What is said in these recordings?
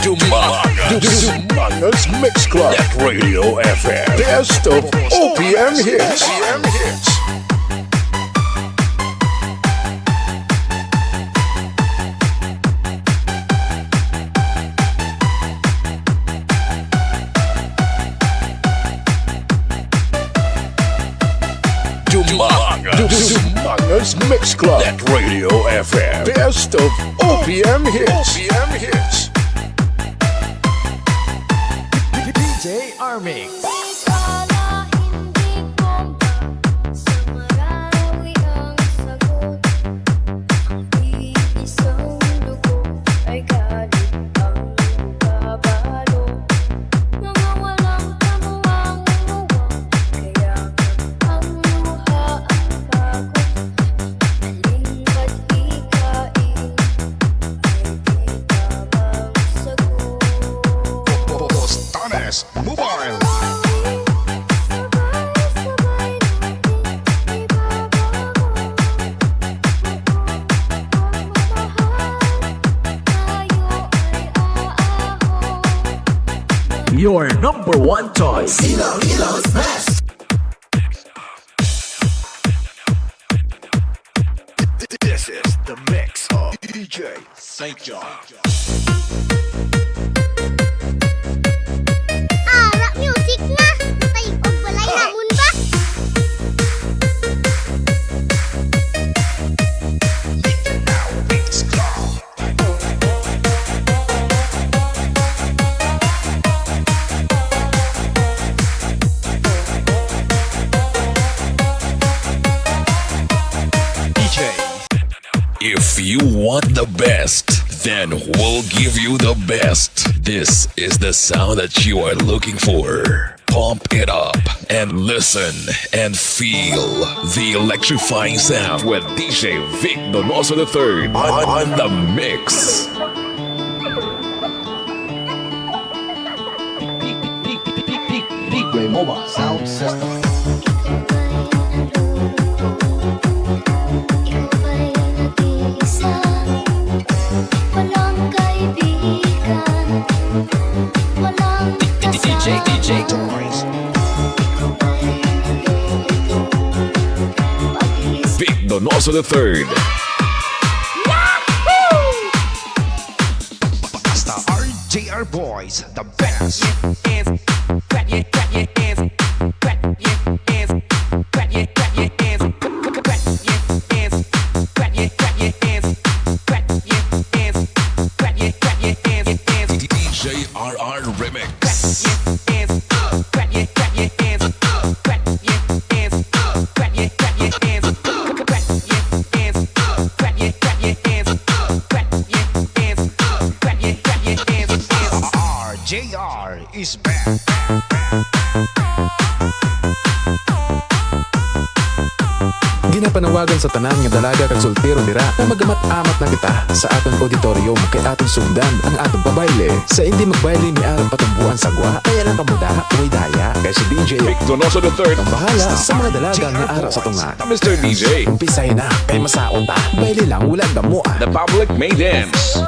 Dumanga's Mix Club at Radio FM. Best of OPM hits. Dumanga's Mix Club at Radio FM. Best of OPM hits. DJ Army. Move on. Your number one choice. Ilo's best. This is the mix of DJ St. John. Music nga! Tayo og balay namon ba? If you want the best, then we'll give you the best. This is the sound that you are looking for. Pump it up and listen and feel the electrifying sound with DJ Vic Donoso III on the mix. Big Mobile Sound System. DJ Vic Donoso III. Basta RJR Boys, the best. DJ RR Remix. RJR is back. Ginapanawagan sa tanan nga dalaga kag soltero dira na magamat-amat na kita sa atong auditorium kay atong sugdan ang atong pabayle. Sa hindi magbayle ni arang patumbuan sa gwa, kaya lang kamuda uy daya kay si DJ Vic Donoso III. ang bahala sa mga dalaga nga ara sa tunga. Mr. DJ. Umpisay na kay masaon ta. Bayle lang wala gamo. The public may dance.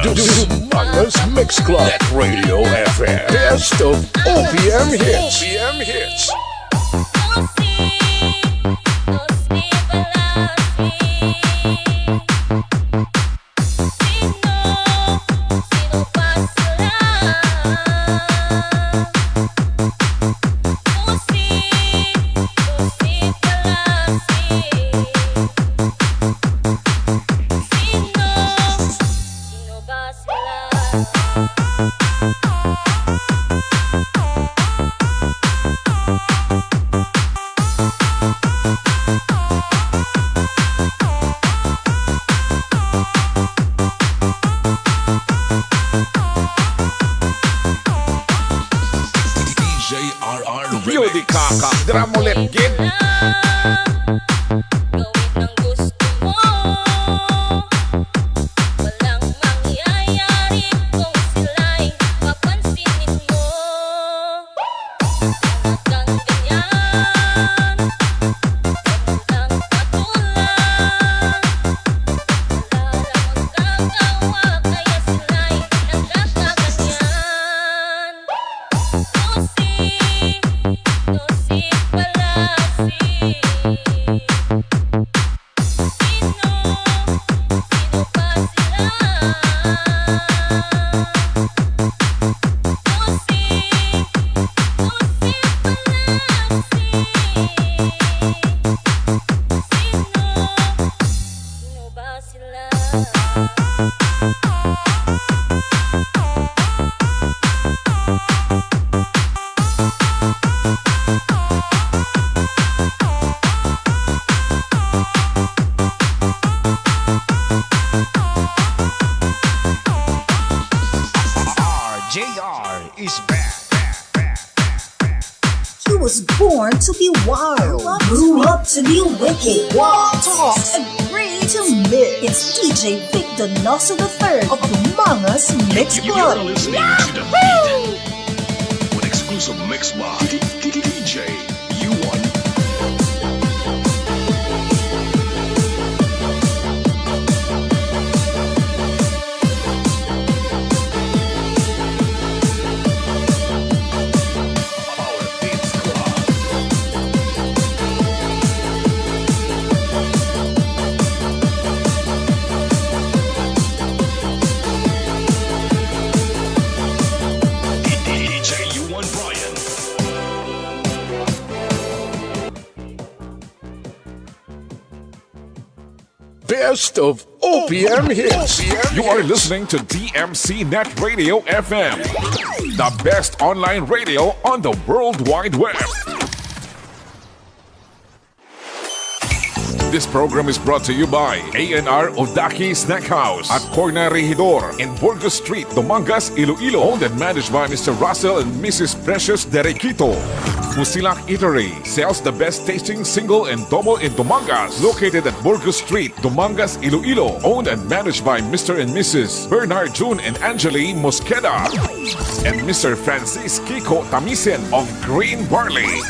Dumanga's Mix Club at Radio FM. Best of OPM hits. Yudi Kaka, drum ulit, gid. Walang mangyayari kung sila JR is back. He was born to be wild, grew up to be wicked, talks agree to mix. It's DJ Vic Donoso III of the Mangas Mix You're Club. listening to the beat with exclusive mix by DJ U1. Best of OPM hits. You are listening to DMC Net Radio FM, the best online radio on the World Wide Web. This program is brought to you by A&R Odaki Snack House at Corner Regidor in Burgos Street, Dumangas, Iloilo. Owned and managed by Mr. Russell and Mrs. Precious Derequito. Musilak Eatery sells the best tasting single and double in Dumangas. Located at Burgos Street, Dumangas, Iloilo. Owned and managed by Mr. and Mrs. Bernard June and Angeli Mosqueda. And Mr. Francis Kiko Tamisen of Green Barley.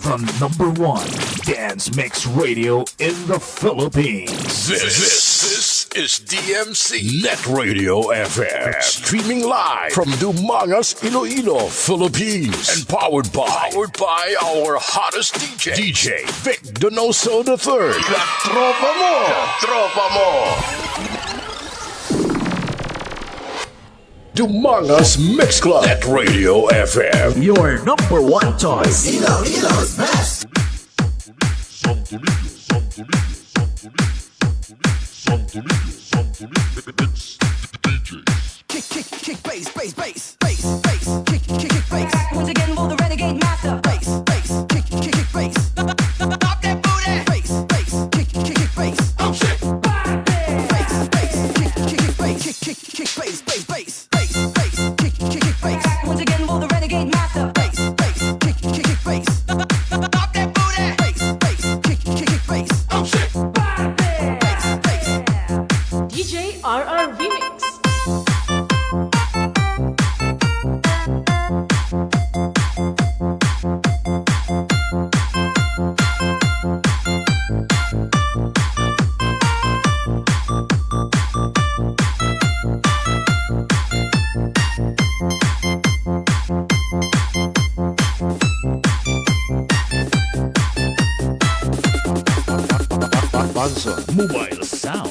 The #1 dance mix radio in the Philippines. This is DMC Net Radio FM. Streaming live from Dumangas, Iloilo, Philippines. And powered by our hottest DJ Vic Donoso III. La tropa mo! Dumangas Mix Club. Net Radio FM. Your #1 choice. Iloilo's best. Kick bass, bass, bass, bass, bass, kick bass. Once again, will the renegade master. Bass, bass, kick bass. Pop that booty. Bass, bass, kick bass. Oh shit. Bass, bass, kick bass. Kick bass, bass, bass, bass, bass, kick bass. Once again, will the renegade master. Bass, bass, kick bass. Pop that booty. Bass, bass, kick bass. Oh shit. Bass, bass. DJ RR Remix. Mobile sound.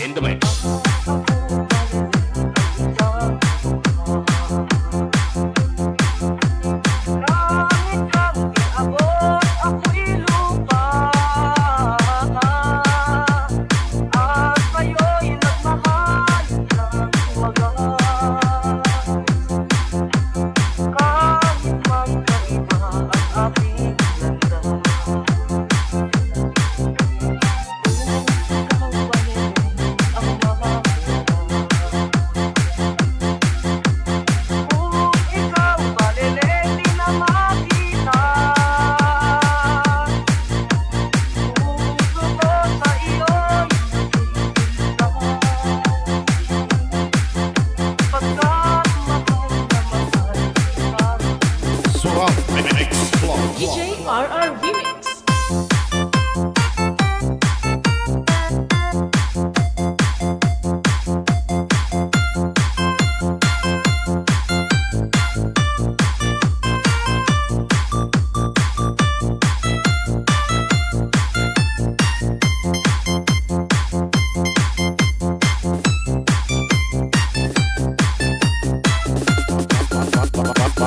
In the mix. DJ RR Remix.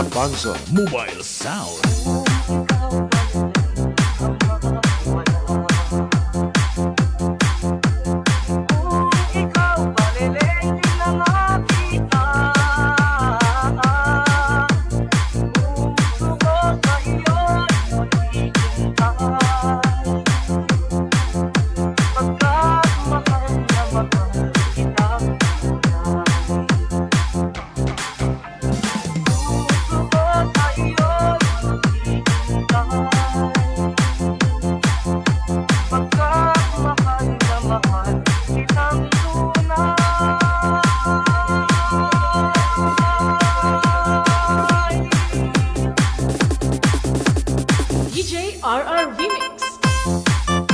Bonzo. Mobile Sound. DJ RR Remix.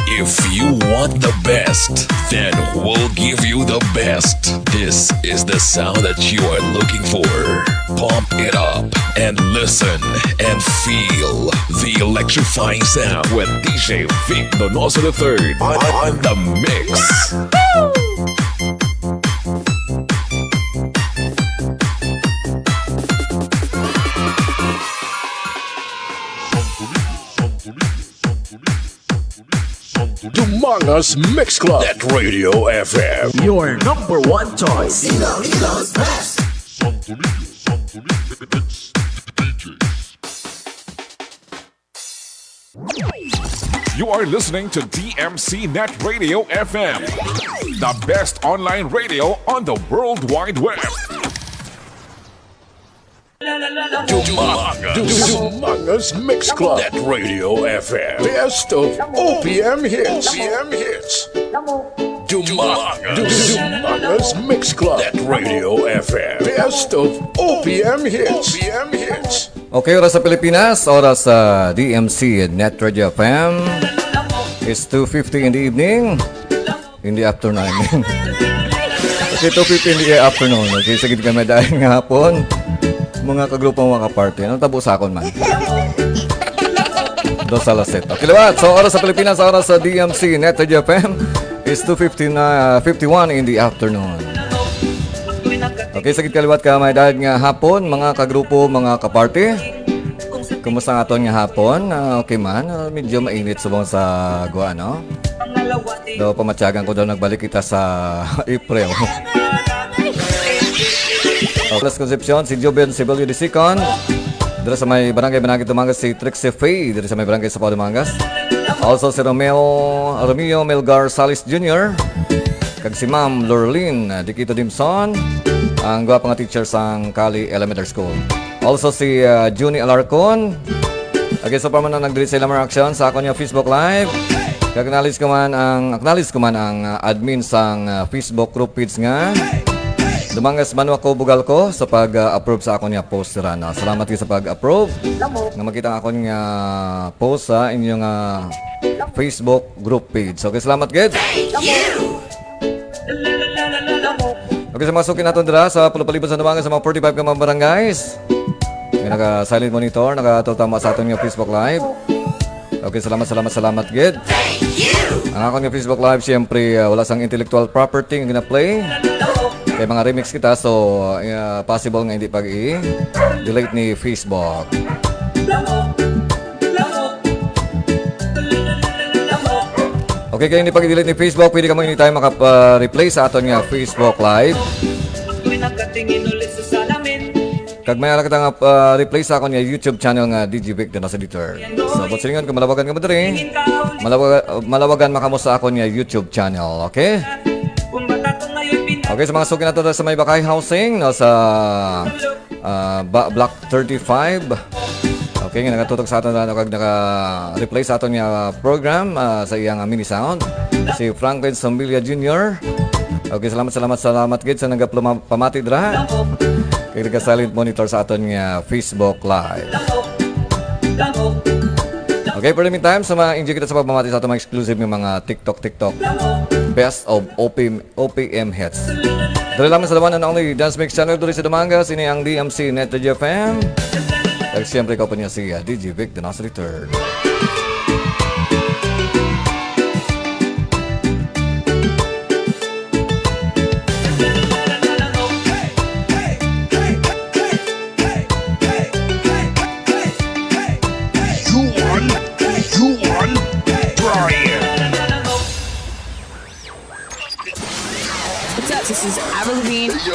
If you want the best, then we'll give you the best. This is the sound that you are looking for. Pump it up and listen and feel the electrifying sound with DJ Vic Donoso III on the mix. Humongous Mix Club. That Radio FM. Your number one choice. You are listening to DMC Net Radio FM, the best online radio on the World Wide Web. Humongous Mix Club. That Radio FM. Best of OPM hits. Humongous Mix Club. That Radio FM. Best of OPM hits. Okay, oras sa Pilipinas, oras sa DMC Net Radio FM is 2:50 in the evening, in the afternoon. Okay, 2:50 in the afternoon. Okay, sige kami dahil nga hapon, mga kagrupong mga party. Anong tabo sa akon man? 2:00. Okay, liwat. So, oras sa Pilipinas, oras sa DMC Net Radio FM is 2:51 in the afternoon. Okay, sagit kaliwat ka may dahil nga hapon, mga kagrupo, mga kaparty. Kumusta nga aton nga hapon? Okay man, medyo mainit subong sa Gua, no? Do pamatyagan ko daw nagbalik kita sa April. Plus Concepcion, si Joben Sibilio de Sicon. Dito sa may barangay Tumangas, si Trixie Faye. Dito sa may barangay sa Tumangas. Also si Romeo Melgar Salis Jr. Kag si Ma'am Lorlene Dikito Dimson, ang gwapang nga teacher sa Cali Elementary School. Also si Juni Alarcon. Okay, so para man nag-delete sa ilang reaction sa akon yung Facebook Live. Kag acknowledge ko man ang admin sa Facebook group page nga. Dumangas man ako bugal ko sa pag-approve sa akon nga post ra na. Salamat kayo sa pag-approve. Nga makita ang akon nga post sa inyong Facebook group page. Okay, salamat gid. Okay, sa mga sukin natin dira sa pulupalibot sa Dumangas sa mga 45 ka mga barangays. Naka-silent monitor, nakatutama sa aton nga Facebook Live. Okay, salamat gid. Ang akong nga Facebook Live, siyempre wala sang intellectual property nga gina-play. Kaya mga remix kita, so possible nga hindi pag-i-delete ni Facebook. Okay, kaya hindi pag-i-delete ni Facebook, pwede ka mo anytime maka-replay sa aton nga Facebook Live. Kag may ala kita nga replay sa akon nga YouTube channel nga DJ Vic Donoso Editor. So, but silingan kung malawagan ka mo diri, malawagan makamo sa akon nga YouTube channel, okay? Okay, sa mga suki na to sa may Bakay Housing, no, sa Block 35. Okay, nga nakatutok sa aton na kag naka-replay sa aton nga program sa iyang mini sound. Si Franklin Sambilia Jr. Okay, salamat gid sa nagapamati dra. Kaya nagka-silent monitor sa aton nga Facebook Live. Okay, for the meantime, sa mga enjoy kita sa pagmamati sa aton mga exclusive ng mga TikTok. Best of OPM hits. Dali lamang sa laman and only Dance Mix Channel dito sa Dumangas. Ini ang DMC Net Radio FM. At siyempre ko pa niya si DJ Vic Donoso III.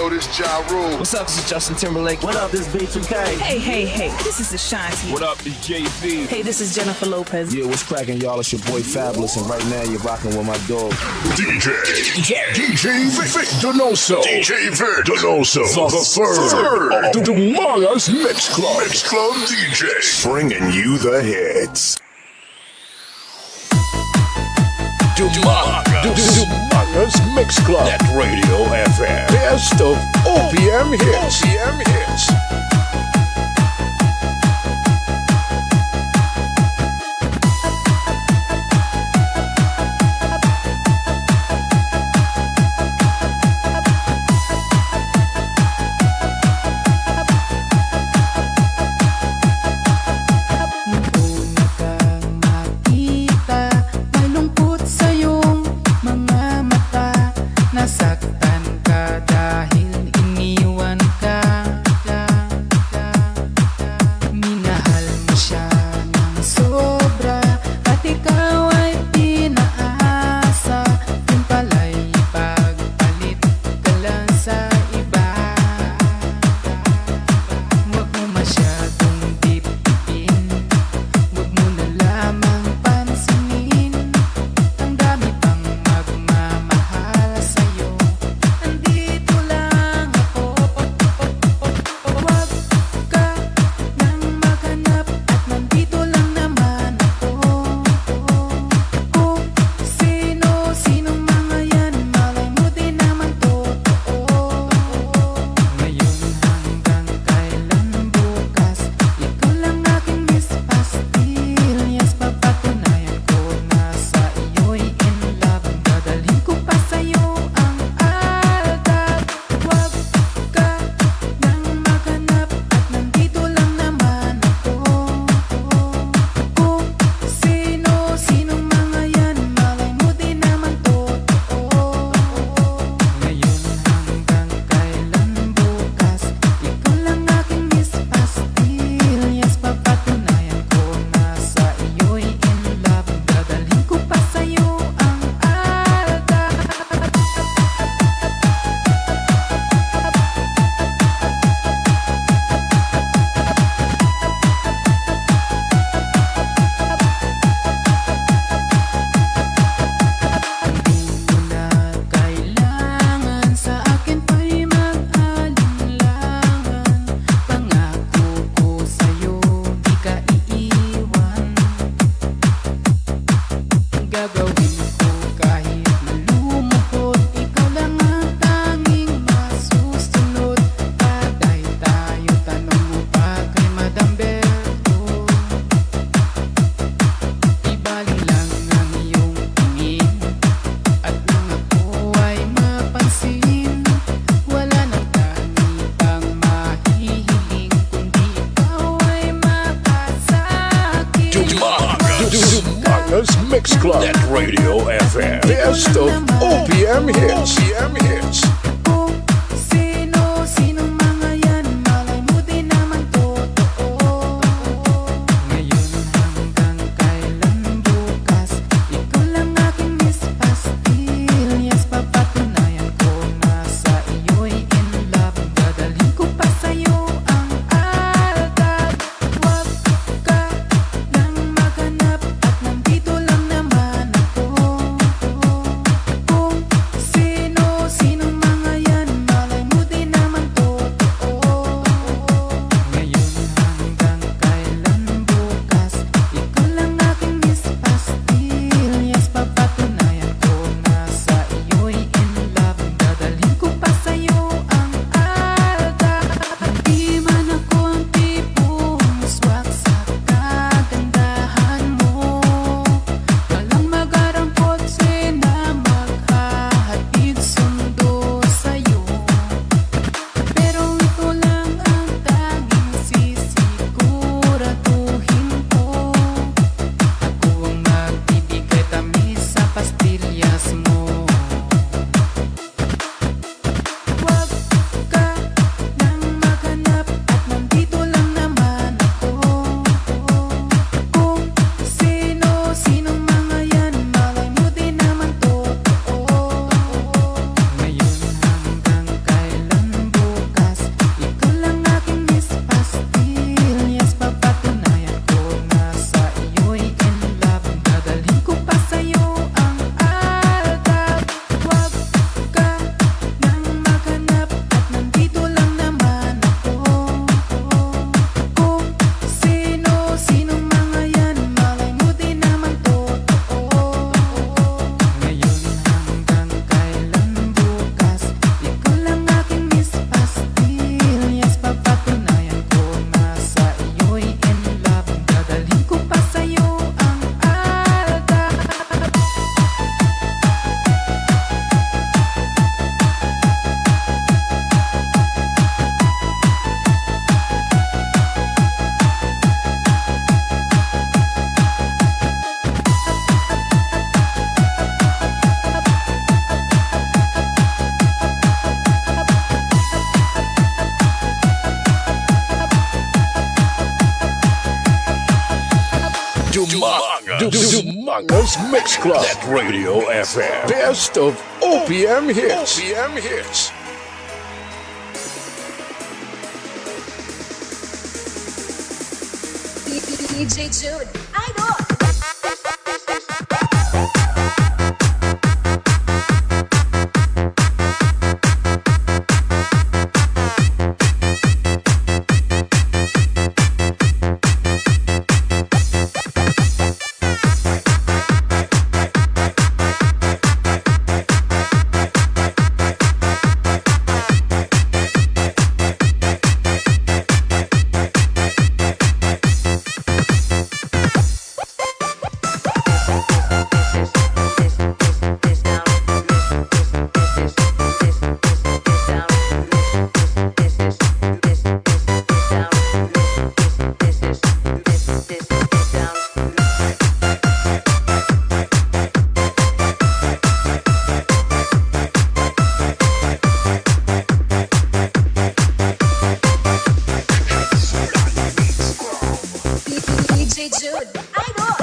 Yo, this Ja Rule. What's up, this is Justin Timberlake. What up, this is B2K. Hey, this is Ashanti. What up, it's JV. Hey, this is Jennifer Lopez. Yeah, what's cracking, y'all? It's your boy Fabulous, and right now you're rocking with my dog. DJ Vic Donoso. DJ Vic Donoso. The third of the Mangas Mix Club. Mix Club DJ. Bringing you the hits. Mangas Mix Club. Net Radio FM. Best of OPM hits. OPM hits. Nasaktan ka dahil iniwan ka. Minahal mo siya ng sobra at ikaw ay pinaasa. Yun pala'y pagpalit ka lang sa iba. Huwag mo masyadong dipdipin, huwag mo na lamang pansinin. Ang dami pang magmamahal sa'yo, andito lang ako. Huwag ka nang maghanap at nandito lang naman ako. Kung sino-sinong mga yan, malay mo din naman totoo. Ngayon hanggang kailan bukas, ikaw lang aking Miss Pastillas. Papatunayan ko na sa iyo'y in love. Dadalhin ko pa sa'yo ang aldag. Huwag ka nang maghanap at nandito lang naman ako. Kung sino-sinong mga yan, malay mo din naman totoo. Ngayon hanggang kailan bukas, ikaw lang aking Miss Pastillas. Papatunayan ko na sa iyo'y in love. Dadalhin ko pa sa'yo ang aldag. Di mo na kailangan sa akin pa'y mag-alinlangan. Pangako ko sa'yo, di ka iiwan. Gagawin ko kahit malumukot, ikaw lang ang tanging masusunod. Paday tayo, tanong mo pa kay Madam Berto. Ibaling lang ang iyong tingin at nang ako ay mapansin, wala na tani pang mahihiling kundi ikaw ay makasakit. Mangas Mix Club. Net Radio FM. Best of OPM hits. OPM hits. Kung sino-sinong mga yan, malay mo din naman totoo. Ngayon hanggang kailan bukas, ikaw lang aking Miss Pastillas. Papatunayan ko na sa iyo'y in love. Dadalhin ko pa sa'yo ang aldag. Huwag ka nang maghanap at nandito lang naman ako. Kung sino-sinong mga Humongous Mix Club. That Radio FM. Best of OPM hits. OPM hits. DJ Jude, Idol. DJ Jude, Idol.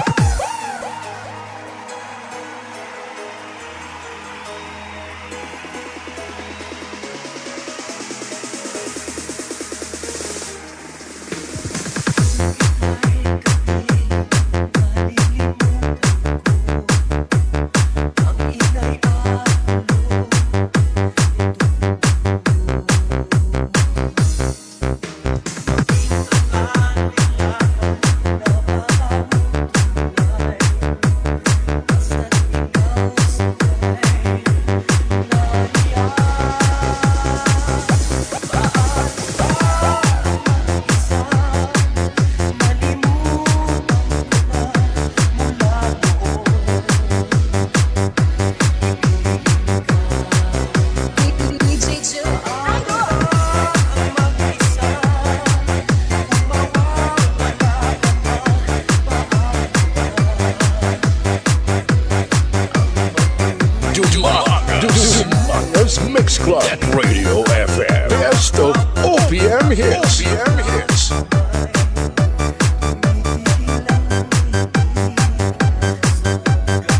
Humongous Mix Club. That Radio FM. Best of OPM hits. OPM hits.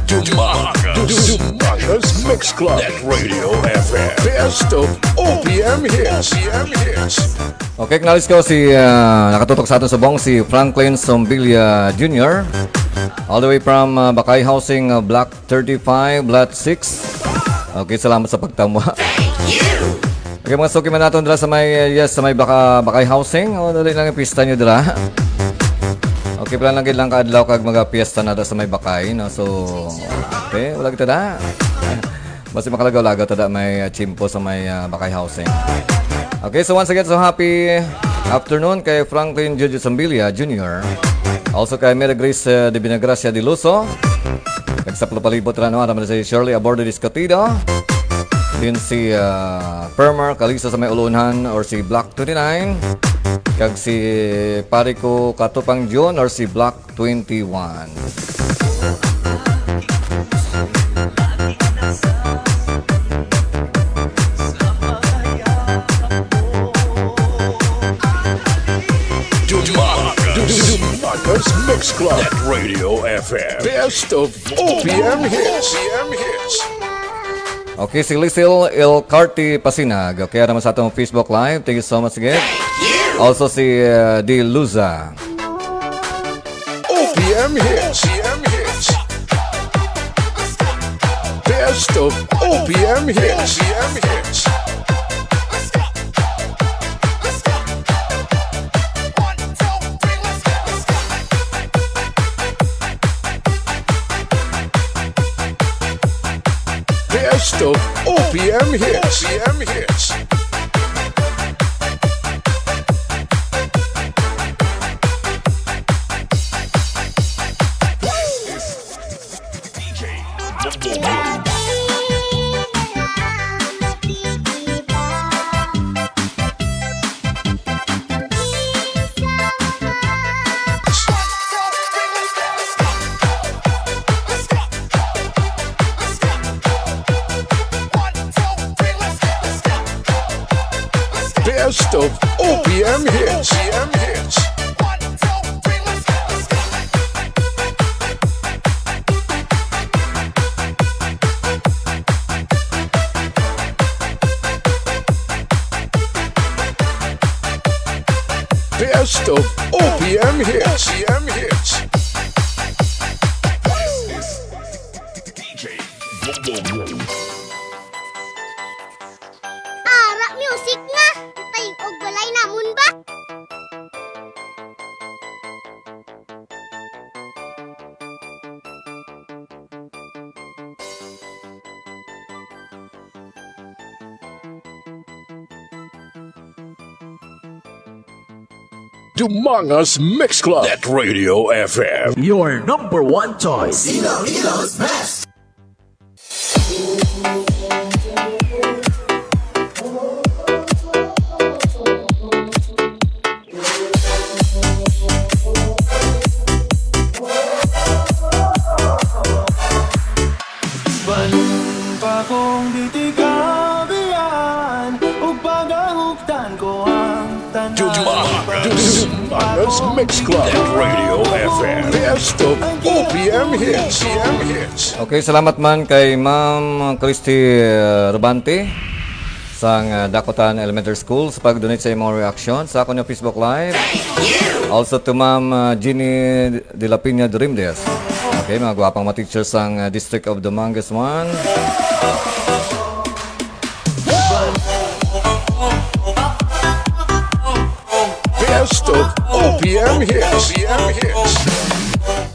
Humongous Mix Club. That Radio FM. Best of OPM hits. OPM hits. Okay, kinalis ko si nakatutok sa atin sa bong si Franklin Sombilia Jr. All the way from Bakay Housing, Block 35, Lot 6. Okay, salamat sa pagtamo. Okay, mga suki man natin dira sa may sa may Bakay Housing. O dali lang yung pista nyo dira. Okay, pala lang kaadlaw kag mga piyesta na sa may Bakay, no. So, okay, wala kita da. Basta makalagaw-lagaw tada may chimpo sa may Bakay Housing. Okay, so once again, so happy afternoon kay Franklin Jojo Sambilia Jr. Also kay Mary Grace de Binagracia de Luso. Nagsaplo palibot rin naman si Shirley Abordo Discotido. Din si Permer Kalisa sa may Ulunhan or si Block 29. Kag si Pariko Katupang John or si Block 21. Humongous Mix Club. That Radio FM. Best of OPM hits. OPM hits. Okay, si Lisil El Carti Pasinag. Okay, naman sa atong Facebook Live. Thank you so much again. Also si Di Luza. OPM hits. OPM hits. Best of OPM hits. OPM hits. Best of OPM hits. OPM hits. of OPM hits. OPM hits. Ara music nga. Tay og walay namon ba? Dumangas Mix Club. That Radio FM. Your number one choice. Kung ditikabian ug pagahugtan ko ang Dumangas Mix Club. That Radio FM. Best of OPM hits. OPM hits. Okay, salamat man kay Ma'am Christy Rubante sa Dakotan Elementary School sa pag-donate sa imong reaction sa akong Facebook Live. Also to Ma'am Jeannie de la Pina Drimdes. Okay, mga gwapang mga teachers sang District of Dumangas 1. Best of OPM hits. OPM hits.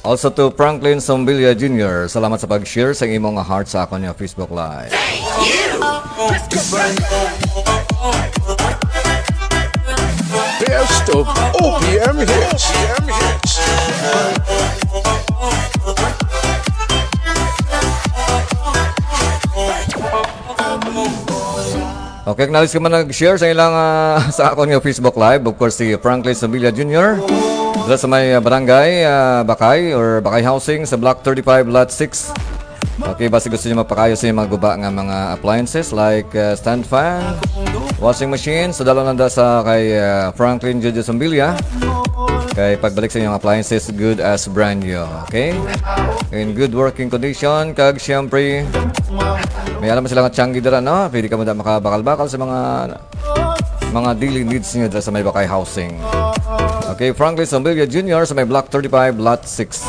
Also to Franklin Sombilia Jr. Salamat sa pag-share sa imong heart sa akong Facebook Live. Best of OPM hits. OPM hits. Okay, acknowledge ka man nag-share sa ilang sa akong Facebook Live. Of course, si Franklin Sombilia Jr. Dala sa may barangay Bakay or Bakay Housing sa Block 35, Lot 6. Okay, basta gusto niyo mapakayo sa mga guba nga mga appliances like stand fan, washing machine. So dalo nanda sa kay Franklin J. Sombilia. Kay pagbalik sa inyong appliances, good as brand new. Okay? In good working condition. Kag siyempre, may alam sila nga tiyanggi dira, no? Pwede ka mo da makabakal-bakal sa mga daily needs niyo dira sa may Bakay Housing. Okay, Franklin Sombilia Jr. sa may Block 35, Lot 6.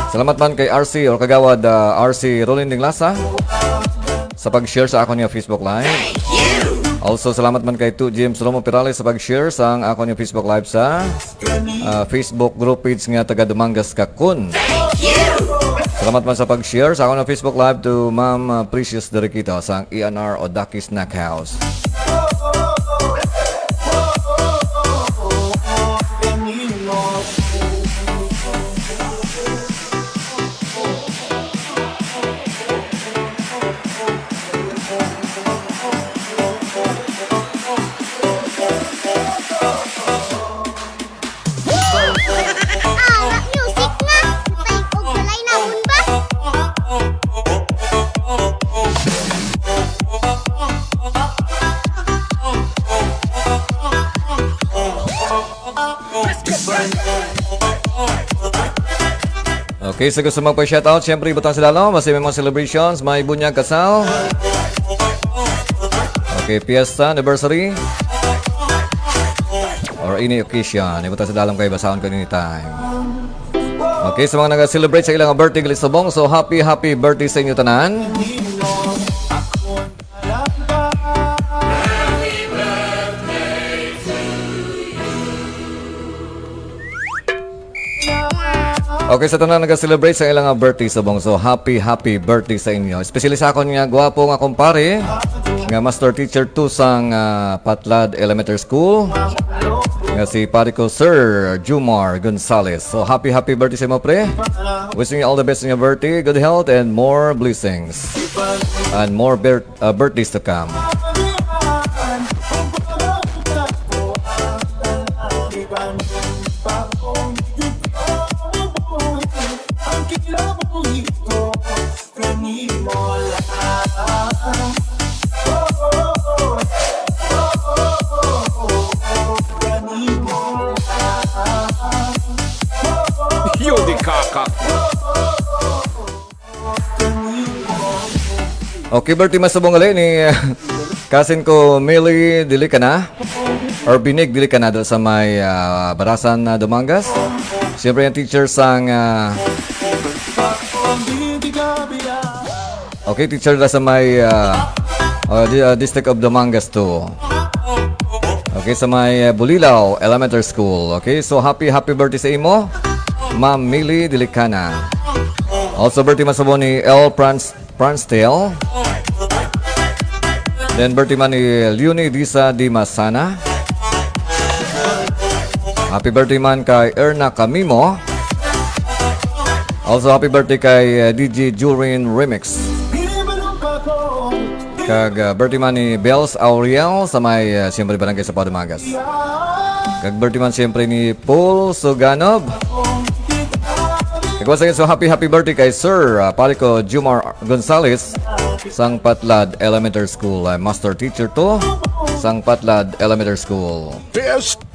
Salamat man kay RC or kagawad RC Rolling Dinglasa sa pag-share sa akong Facebook Live. Also, salamat man kay 2 James Romo Pirales sa pag-share sa akong Facebook Live sa Facebook group page nga taga Dumangas Kakun. Salamat man sa pag-share sa akong Facebook Live to Ma'am Precious Derequito sa ENR Odaki Snack House. Ara music nga. Tay og walay namon ba? Okay, sa gusto magpa-shoutout, siyempre ibutang sila no, kasi may mga celebrations, may bunyag kasal. Okay, fiesta, anniversary. Or any occasion, ibutang sila alam kayo, basahon ko anytime. Okay, sa mga nag-celebrate sa ilang birthday Galisabong, so happy birthday sa inyo tanan. Okay, sa tanan nag-celebrate sa ilang birthday Sabong, so happy birthday sa inyo. Especially sa akong nga gwapo nga kumpare, nga master teacher 2 sang Patlad Elementary School, nga si pare ko Sir Jumar Gonzalez. So happy birthday sa mo pre. Wishing you all the best in your birthday, good health and more blessings and more birthdays to come. Okay, birthday mas sabong gali ni kasin ko Millie Dili ka na. or binig dili ka na dala sa may Barasan Dumangas. Siyempre yung teacher sang okay, teacher dala sa may District of Dumangas too. Okay, sa may Bulilao Elementary School. Okay, so happy birthday sa imo, Ma'am Millie Dilicana. Also birthday masabo ni L. Pransdale. Then birthday man ni Leonie Disa Di Masana. Happy birthday man kay Erna Camimo. Also happy birthday kay DJ Jurin Remix. Kag birthday man ni Bells Auriel sa may siyempre barangay sa Padumagas. Kag birthday man siyempre ni Paul Suganob. Kag once again, so happy birthday kay Sir Palico Jumar Gonzales sang Patlad Elementary School. Master teacher to sang Patlad Elementary School. Best.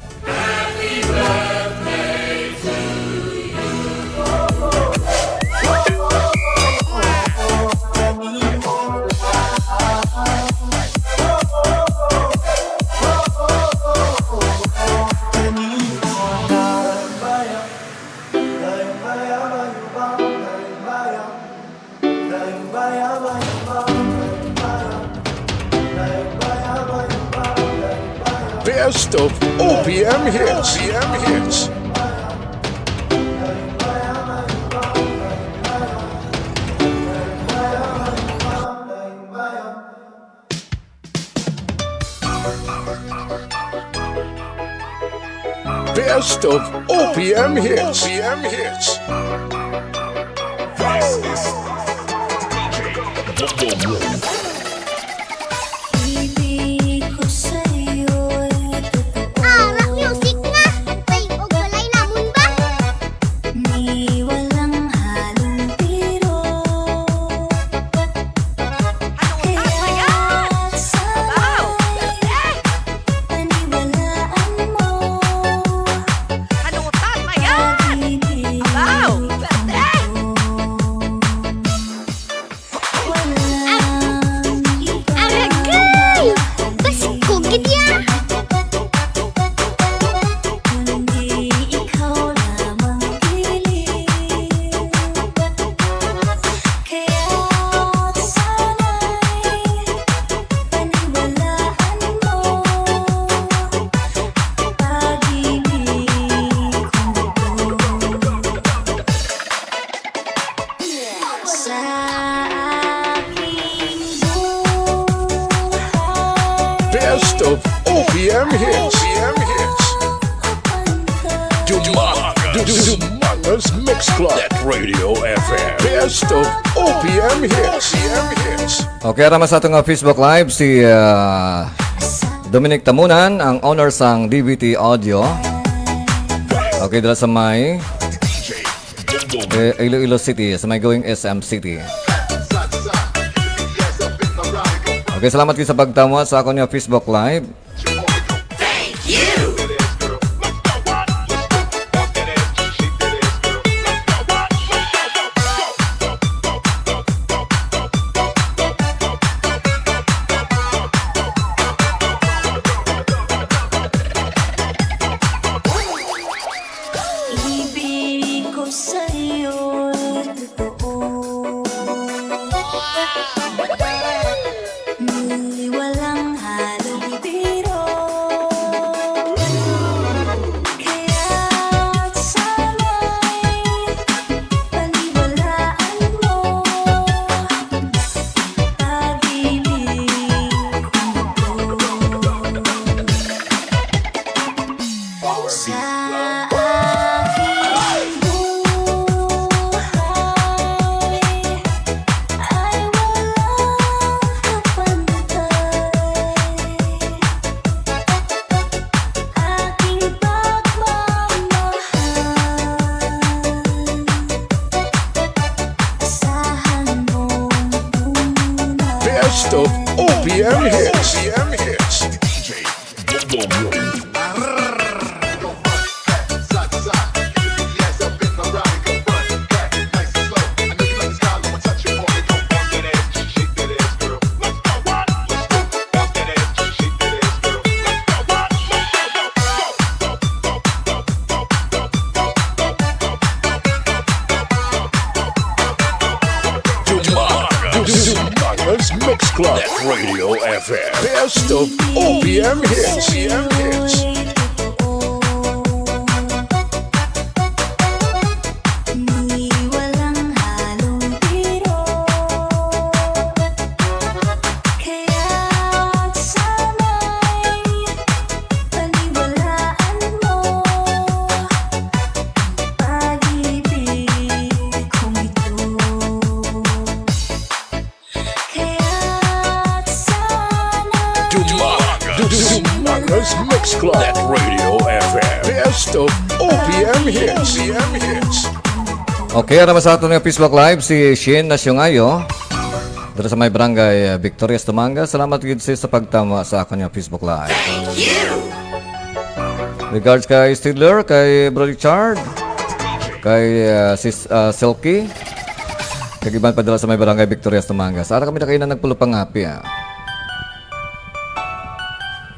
Best of OPM hits. Best of OPM hits. Rock music na. Ay, og walay namon ba? Aragay! Basig ko gid ya. Best of OPM hits. Dumangas Mix Club. That Radio FM. Best of OPM hits. Okay, rama sa atong Facebook Live si Dominic Tamunan, ang owner sang DBT Audio. Okay, dala sa may Iloilo City, sa may going SM City. Okay, salamat kayo sa pagtamo sa akong Facebook Live. Best of OPM hits. Radio FM. Best of OPM hits. OPM hits. Dumanga's Mix Club. That Radio FM. Best of OPM hits. OPM hits. Okay, arama sa ato ng Facebook Live si Shin Nasyongayo. Dito sa may barangay Victorias, Tumanga. Salamat yun sa pagtama sa akin yung Facebook Live. Regards kay Stidler, kay Bro Richard, kay Sis Silky. Kagiban pa dala sa may barangay Victorias, Tumanga. Sa ara kami na kayo na nagpulupang happy.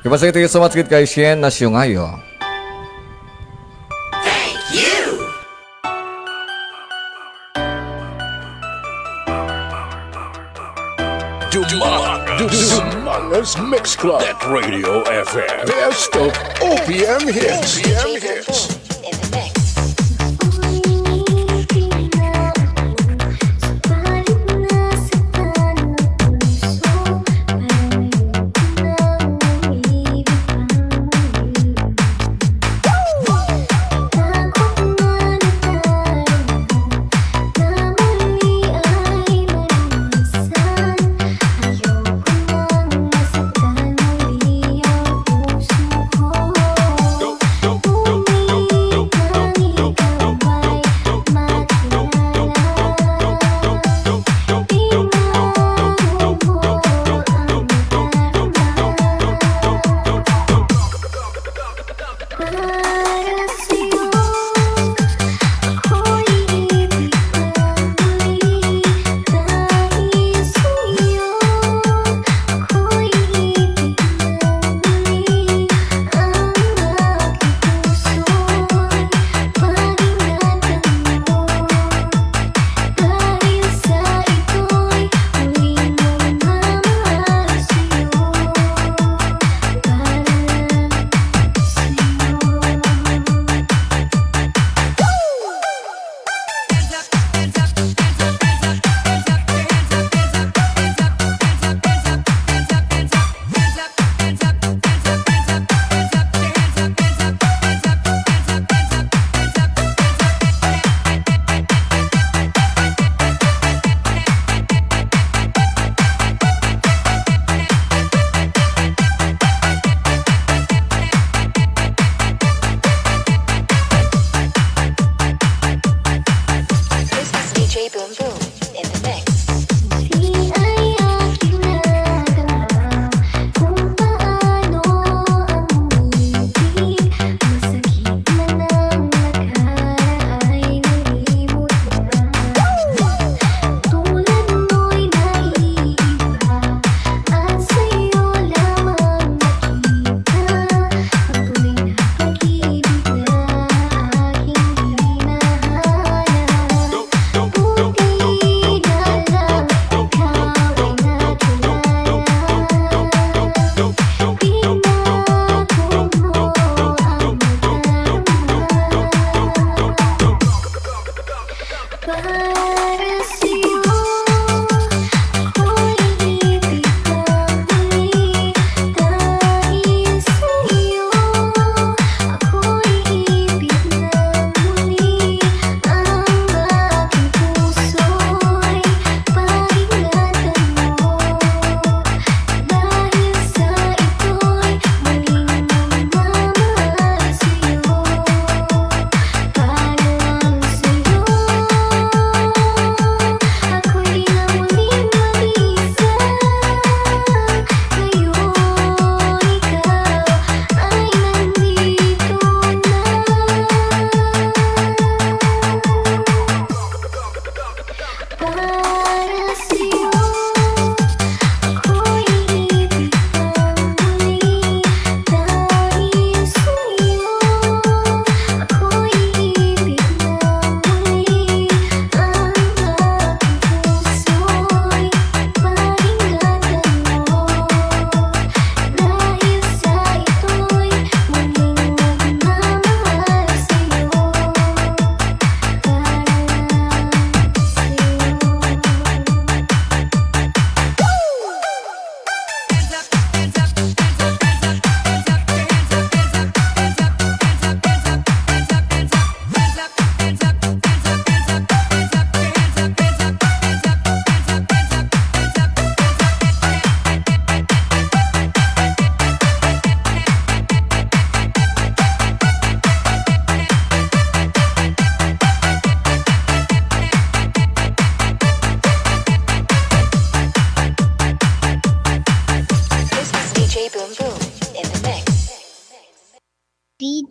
Kaya ito yung so much good kay Shin Nasyongayo. Dumanga's Mix Club. That Radio FM. Best of OPM hits. OPM hits.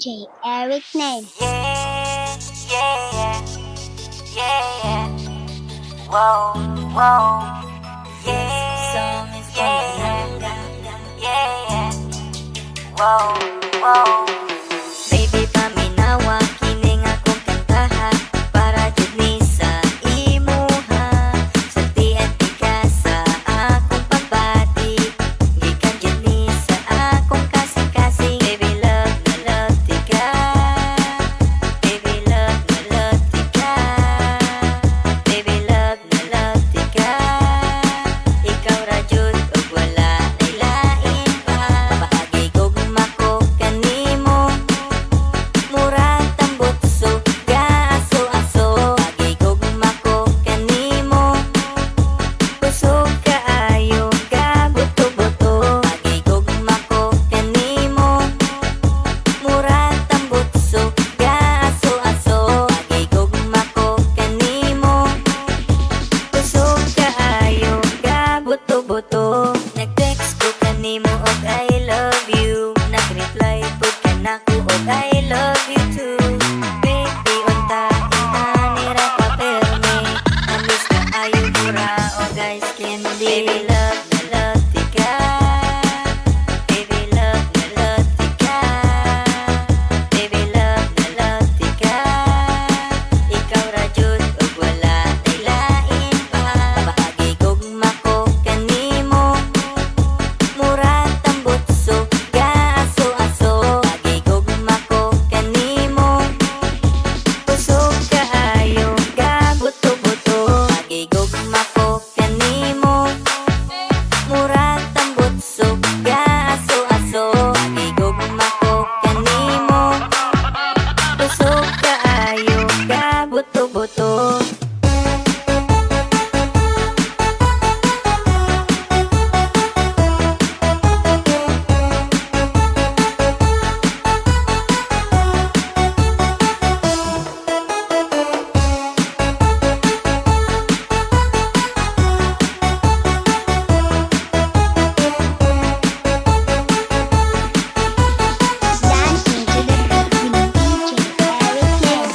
DJ Eric name. Yeah, yeah, yeah. Whoa, whoa. Yeah, song is yeah, yeah. Whoa, whoa. Baby, paminawa kining akong kantaha para jud ni sa imuha. Salti at ika sa akong pagbati, gikan jud ni sa akong kasing-kasing. Baby, love na love tika. Baby, love na love tika. Baby, love na love tika. Ikaw ra jud ug wala nay lain pa. Paagi gugma ko kanimo, murag tambutso gaaso-aso. Paagi gugma ko kanimo, kusog kaayo ka buto-buto. Paagi gugma ko kanimo, murag tambutso gaaso-aso. Paagi gugma ko kanimo, kusog kaayo ka buto-buto. Nag-text ko kanimo og I love you, nag-reply pud kanako og I love you too. Baby, unta inanira pa perme, amis ka ayo mura o guys candy. Baby, love na love tika. Baby, love na love tika. Baby, love na love tika. Ikaw ra jud ug wala nay lain pa. Paagi gugma ko kanimo, murag tambutso gaaso-aso. Paagi gugma ko kanimo, kusog kaayo ka buto-buto. Paagi gugma ko kanimo, murag tambutso gaaso-aso. Paagi gugma ko kanimo, kusog kaayo ka buto-buto. Dancing to the beat with DJ Eric name.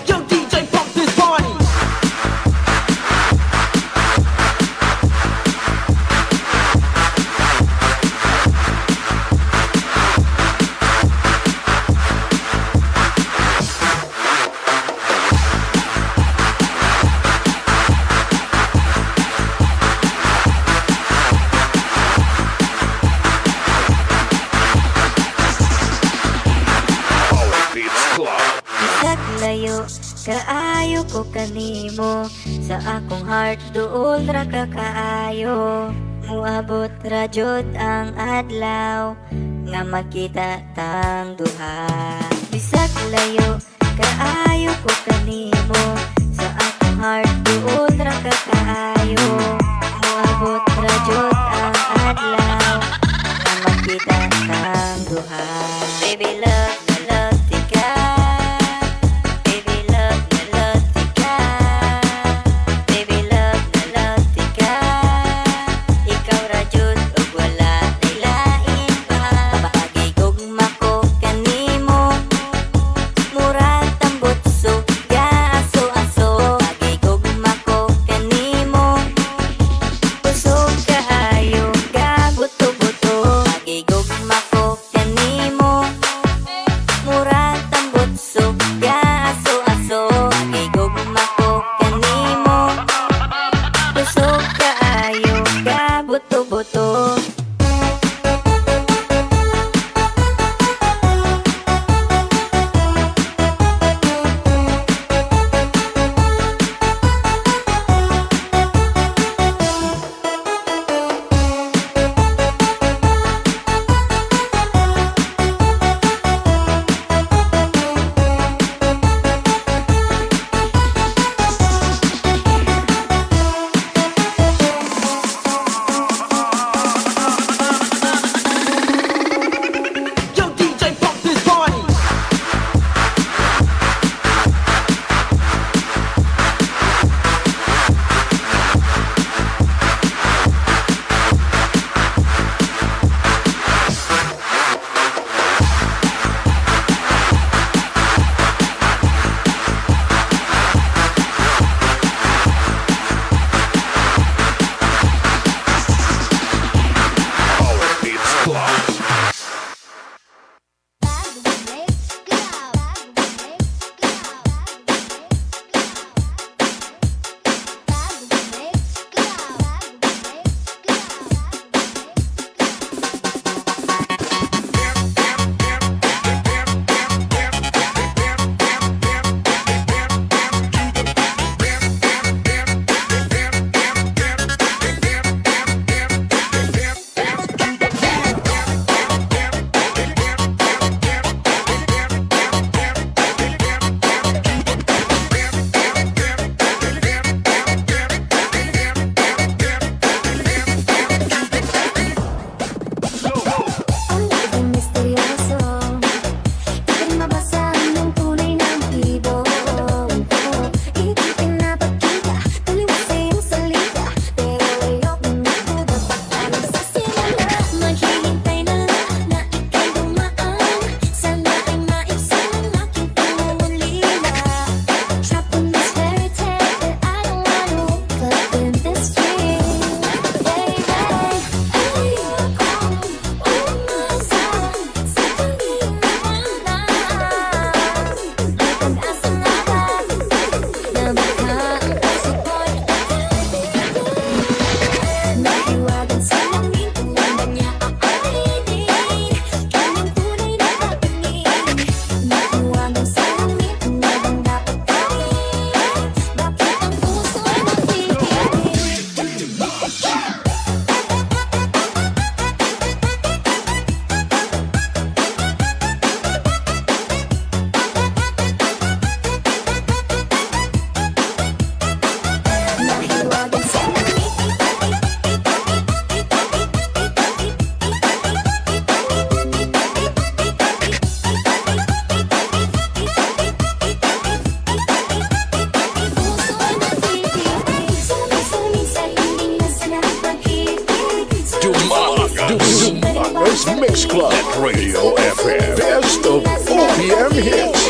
Yo, DJ, pump this party. Beats Club. Isag layo, kaayo ko kanimo, sa akong heart duol ra ka kaayo. Muabot ra jud ang adlaw, nga makita tang duha. Bisag layo, kaayo ko kanimo, sa akong heart duol ra ka kaayo. Muabot ra jud ang adlaw, nga makita tang duha. Baby, love na love tika. Baby, love na love tika. Baby, love na love tika. Ikaw ra jud ug wala nay lain pa. Paagi gugma ko kanimo, murag tambutso gaaso-aso. Paagi gugma ko kanimo, kusog kaayo ka buto-buto. Paagi gugma ko kanimo, Mix Club at Radio FM. Best of OPM hits.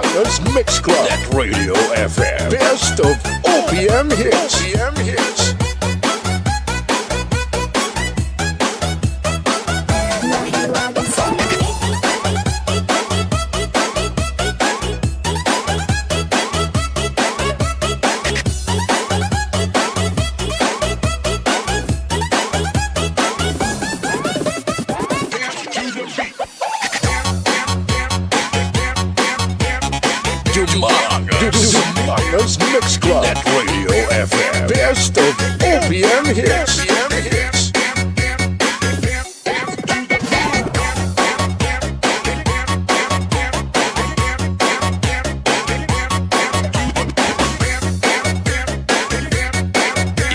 Donoso's Mix Club at Radio FM. Best of OPM hits. Donoso's Mix Club at Radio FM. Best of OPM hits.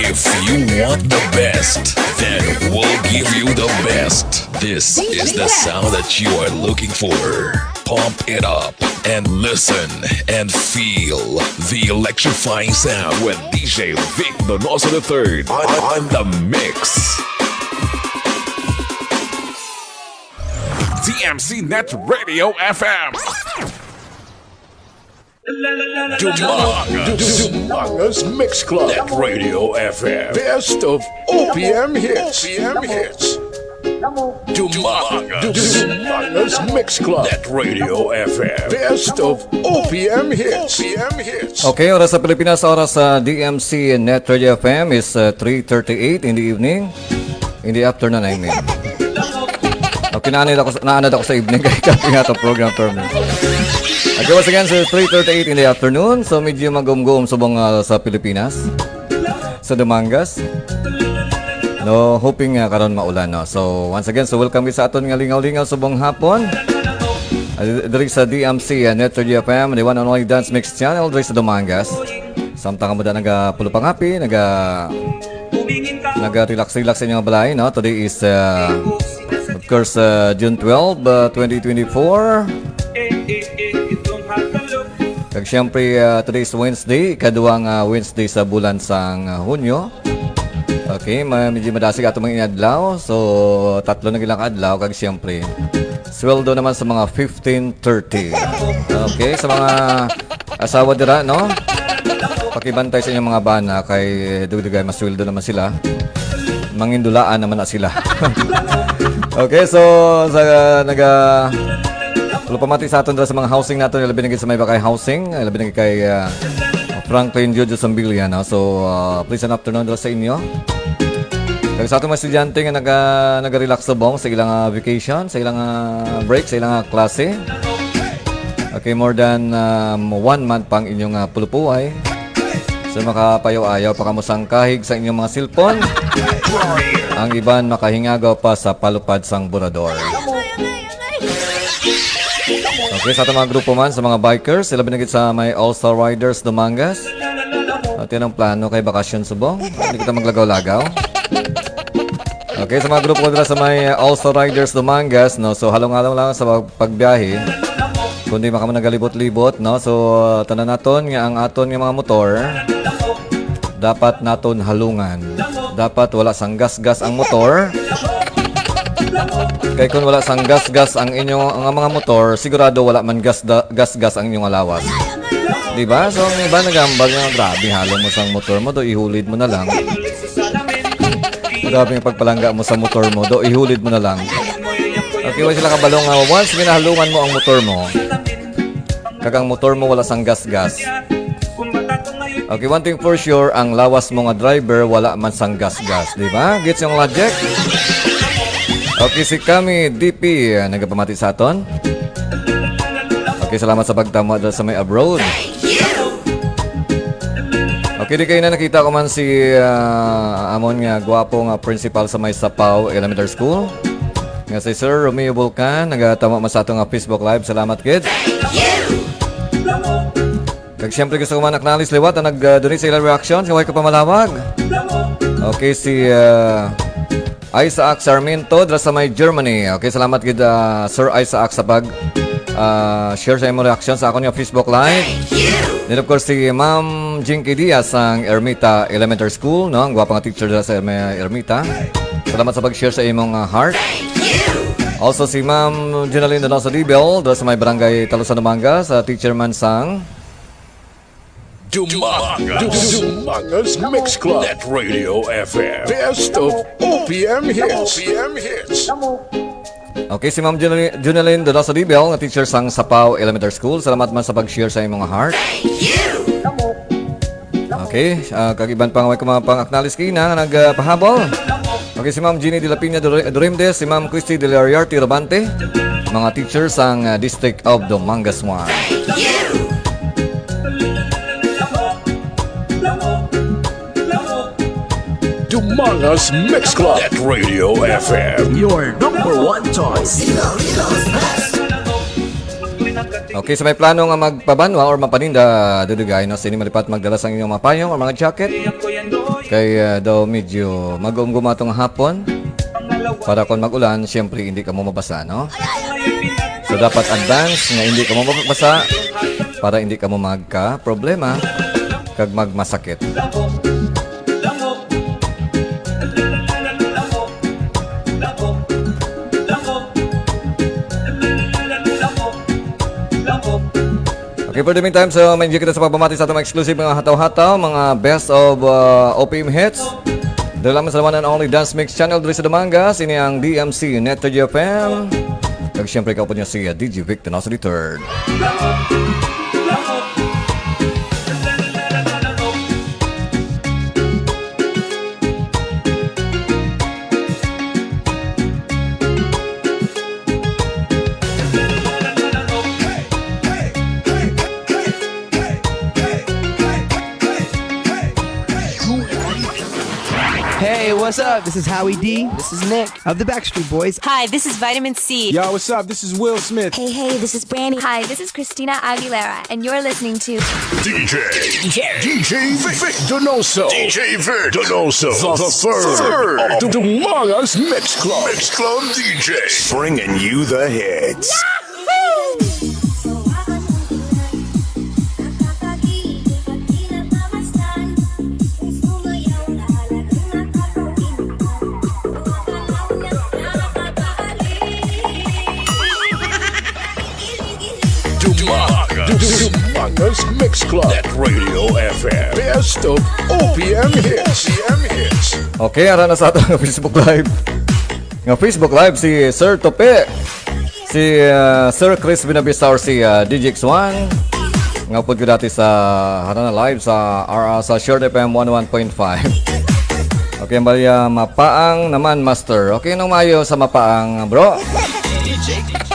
If you want the best, then we'll give you the best. This is the sound that you are looking for. Pump it up and listen and feel the electrifying sound with DJ Vic Donoso III on the mix. TMC Net Radio FM. Donoso's Mix Club at Radio FM. Best of OPM hits. Donoso's Mix Club at Radio FM. Best of OPM hits. Okay, oras sa Pilipinas, oras sa DMC Net Radio FM is 3:38 in the evening. In the afternoon, I mean. Okay, naanad ako sa evening kaya kaping ato program term. Okay, once again, so 3:38 in the afternoon. So, medyo magumgum subong sa Pilipinas. Sa Dumangas. No, hoping karon maulan, no. So, once again, so welcome sa aton nga lingaw-lingaw subong hapon. Diri sa DMC Net Radio FM, the one and only dance mix channel diri sa Dumangas. Samtang mo da nagapulupang happy, naga-relax sa inyong balay, no. Today is of course June 12, 2024. Kag siyempre, today is Wednesday, ikaduhang Wednesday sa bulan sang Hunyo. Okay, medyo madasig ato mga inadlaw. So, tatlo na ilang adlaw, kag siyempre, sweldo naman sa mga 15:30. Okay, sa mga asawa dira, no? Pakibantay sa inyong mga bana, kay dugdugay masweldo naman sila. Mangindulaan naman na sila. Okay, so, pamati sa aton sa mga housing natin, labi na sa may bakay housing, labi na kay Franklin Jojo Sambilia, no? So, please an afternoon sa inyo. Kaya sa atong mga estudyante nga naga-relax subong sa ilang vacation, sa ilang break, sa ilang klase. Okay, more than 1 month pang inyong pulupuay. So, makapayaw-ayaw pa kamusang kahig sa inyong mga cellphone. Ang iban makahingagaw pa sa palupad sang burador. Okay, sa atong mga grupo man, sa mga bikers, sila binagit sa may All-Star Riders Dumangas. At yan ang plano kay bakasyon subong. Hindi kita maglagaw-lagaw. Okay, sa mga grupo ko dila sa may All-Star Riders Dumangas, no? So, halong-halong lang sa pagbiyahe. Kundi maka nagalibot-libot, no? So, tanan naton nga ang aton nga mga motor, dapat naton halungan. Dapat wala sang gas-gas ang motor. Kaya kung wala sang gas-gas ang inyong ang mga motor, sigurado wala man gas-gas ang inyong alawas. Diba? So, ang iba nagambal nga, grabe, halo mo sang motor mo, do ihulid mo na lang. Grabe yung pagpalangga mo sa motor mo. Do, ihulid mo na lang. Okay, wala sila kabalong. Once minahalungan mo ang motor mo, kagang motor mo wala sang gas-gas. Okay, one thing for sure, ang lawas mo nga driver, wala man sang gas-gas. Diba? Gets yung logic? Okay, si Kami DP, nagpamati sa aton. Okay, salamat sa pagtama sa may abroad. Okay, di kayo na nakita ko man si amon nga gwapo nga principal sa may Sapaw Elementary School. Nga si Sir Romeo Vulcan, nagatama man sa ato nga Facebook Live. Salamat, kid. Kag siyempre gusto ko man acknowledge liwat na nag-donate sa ilang reactions. Kaway ka pa malawag. Okay, si Isaac Sarmiento dra sa may Germany. Okay, salamat kid Sir Isaac sa pag share sa imong reaction sa akong Facebook Live. Then of course si Ma'am Jinky Diaz ang Ermita Elementary School, no? Ang gwapang teacher dra sa Ermita. Salamat sa pag-share sa imong heart. Also si Ma'am Jenaline Donoso Dibel dra sa may barangay Talusan Dumanga sa teacher man sang Dumanga's Mix Club. Net Radio FM. Best of OPM hits. Okay, si Ma'am Junaline Donoso Dibel, nga teacher sang Sapaw Elementary School. Salamat man sa pag-share sa imong heart. Okay, kagiban pa nga may kumapang-acknowledge kayo na nagpahabol. Okay, si Ma'am Jeannie de la Pina Durimdes, si Ma'am Christy de la Riarte Rabante, mga teachers sang District of Domangas 1. Dumanga's Mix Club. Net Radio FM. Your number one choice. Okay, sa may plano nga magpabanwa or mapaninda, dudugay, no? Sini malipat magdala sa inyong mga payong or mga jacket. Kaya daw medyo mag-umguma tong hapon. Para kung mag-ulan, syempre hindi ka mo mabasa, no? So dapat advance nga hindi ka mo mabasa para hindi ka mo magka-problema kag magmasakit. Okay, for the meantime, so may kita sa pagpamati sa itong exclusive mga hataw-hataw, mga best of OPM hits. Dahil lamang sa naman ang only dance mix channel dito sa Domangas, ini ang DMC Net Radio FM. Kag siyempre ikaw po niya si DJ Vic Donoso III. Hey, what's up? This is Howie D. This is Nick of the Backstreet Boys. Hi, this is Vitamin C. Yo, what's up? This is Will Smith. Hey, this is Brandy. Hi, this is Christina Aguilera, and you're listening to DJ Vic Donoso. DJ Vic Donoso. The third of Dumanga's Mix Club. Mix Club DJs. Bringing you the hits. Dumanga's Mix Club. Net Radio FM. Best of OPM hits. Okay, ara na sa ato ng Facebook Live. Ng Facebook Live si Sir Tope, si Sir Chris Binabisaur, si DJX1. Nga po ko dati sa harana live sa Short FM 11.5. Okay, ang bali mapaang naman master. Okay, nung mayo sa mapaang bro.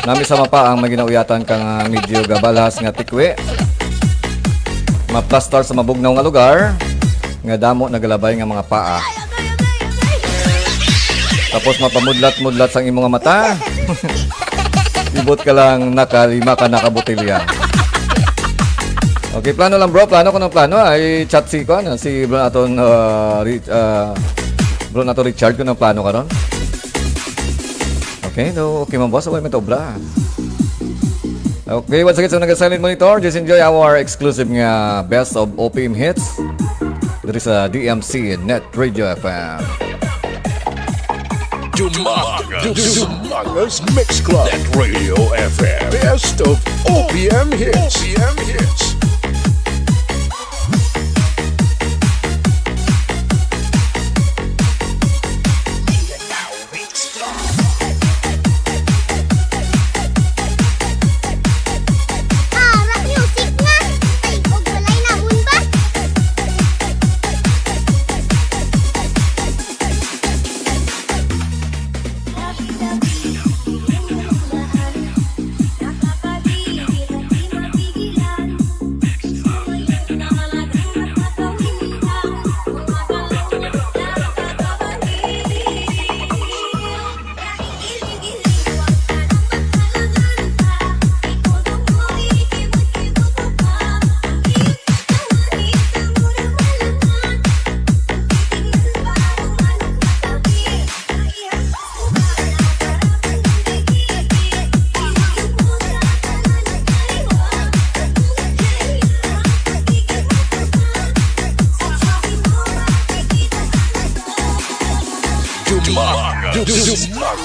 Nami sa mapaang may ginauyatan kang medyo gabalas nga tikwe. Maplastar sa mabugnaw nga lugar. Nga damo nagalabay nga mga paa. Tapos mapamudlat-mudlat sang imong mata. Ibot ka lang nakalima ka nakabotilya. Okay, plano lang bro. Plano ko ng plano. Ay chat si ko na si bro naton bro nato Richard ko ng plano ka ron. Okay, no, okay man boss, away man to obra. Okay, once again, so nag-silent monitor, just enjoy our exclusive nga best of OPM hits. There is a DMC Net Radio FM. Dumanga's Mix Club. Net Radio FM. Best of OPM hits.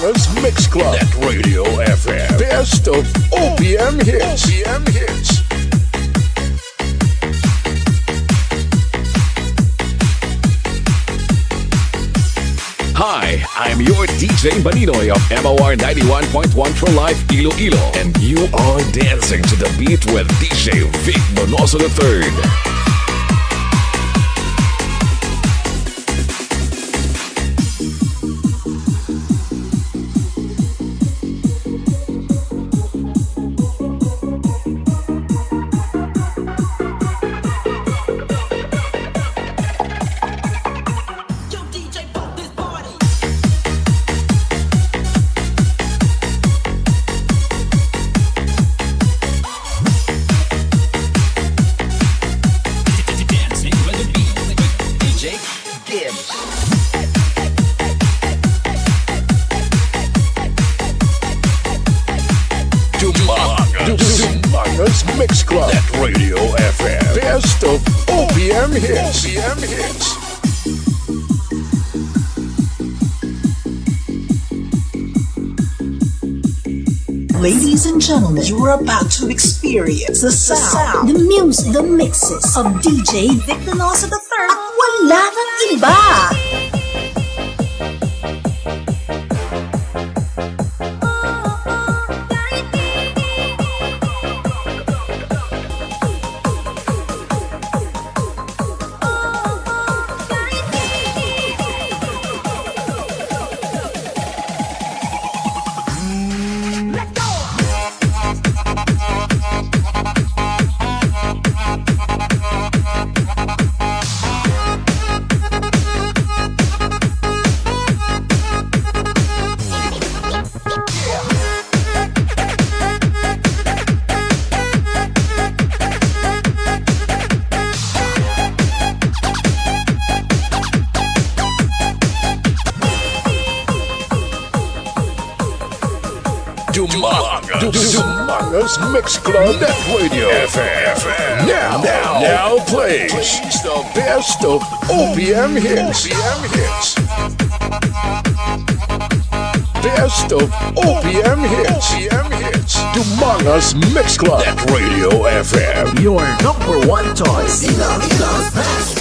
Manga's Mix Club. Net Radio FM. Best of OPM hits. OPM hits. Hi, I'm your DJ Pinoy of MOR 91.1 for Life Iloilo, and you are dancing to the beat with DJ Vic Donoso III. Manga's Mix Club. Net Radio FM. Best of OPM hits. OPM hits. Ladies and gentlemen, you are about to experience the sound, the music, the mixes of DJ Vic Donoso III. Wala nang iba! Manga's Mix Club. Net Radio FM. Now plays the best of OPM hits. OPM hits. Best of OPM hits. OPM hits. Manga's Mix Club. Net Radio FM. Your number one choice. Ila's best.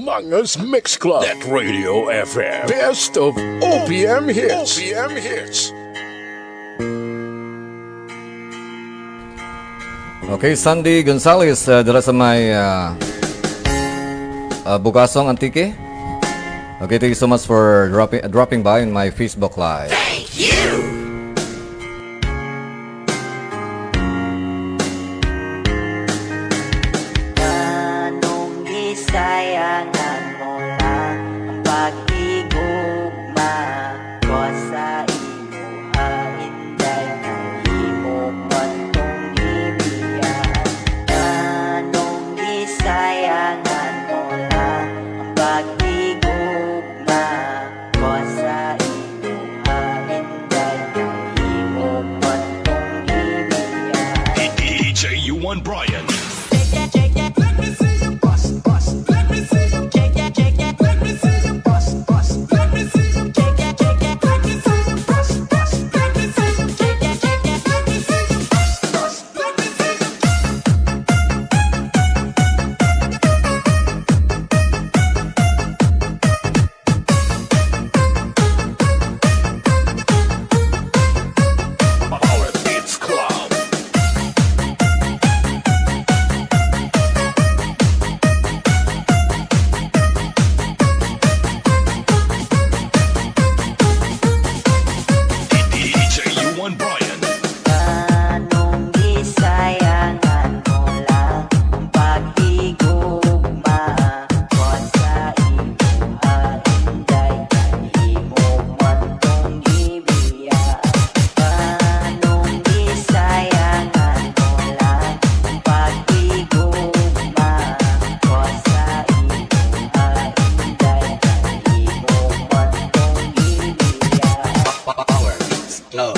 Manga's Mix Club. Net Radio FM. Best of OPM hits. OPM hits. Okay, Sandy Gonzalez dala sa may Bugasong Antique. Okay, thank you so much for dropping by in my Facebook Live. Thank you! Club.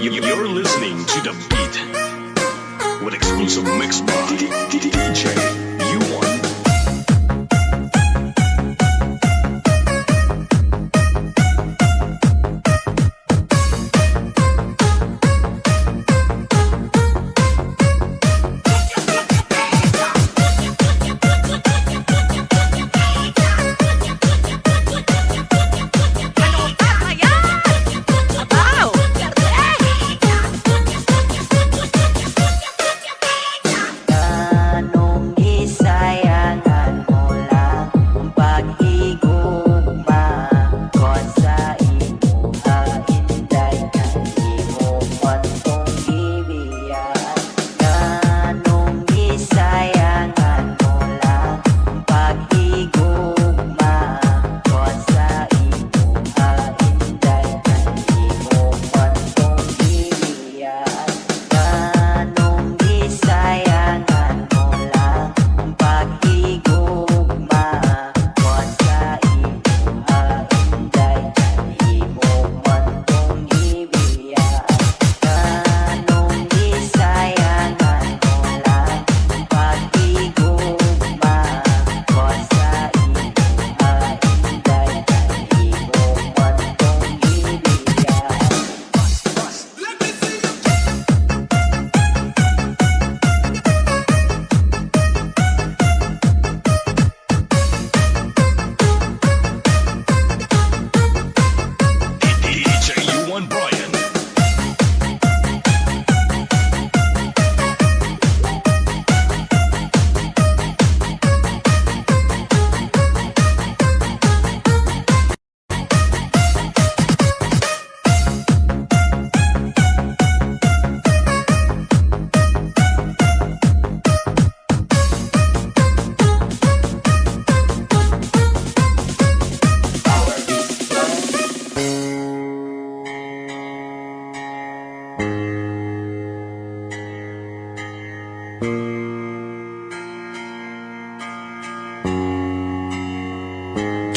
You're listening to the beat with exclusive mix by DJ U1.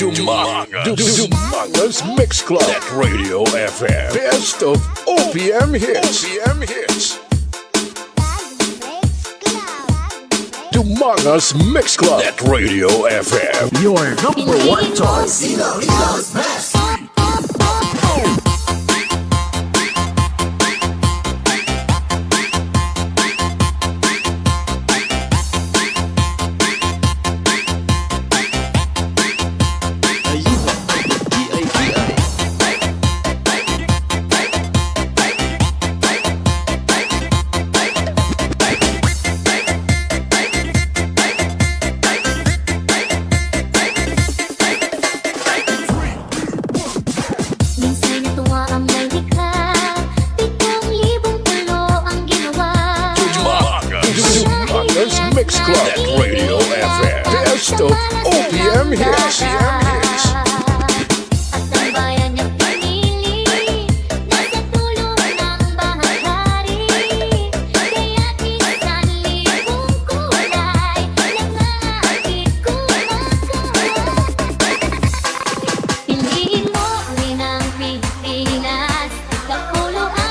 Dumanga's Mix Club at Radio FM. Best of OPM hits. Dumanga's Mix Club at Radio FM. Your number one choice. Mix Club at Radio FM. Best of OPM hits.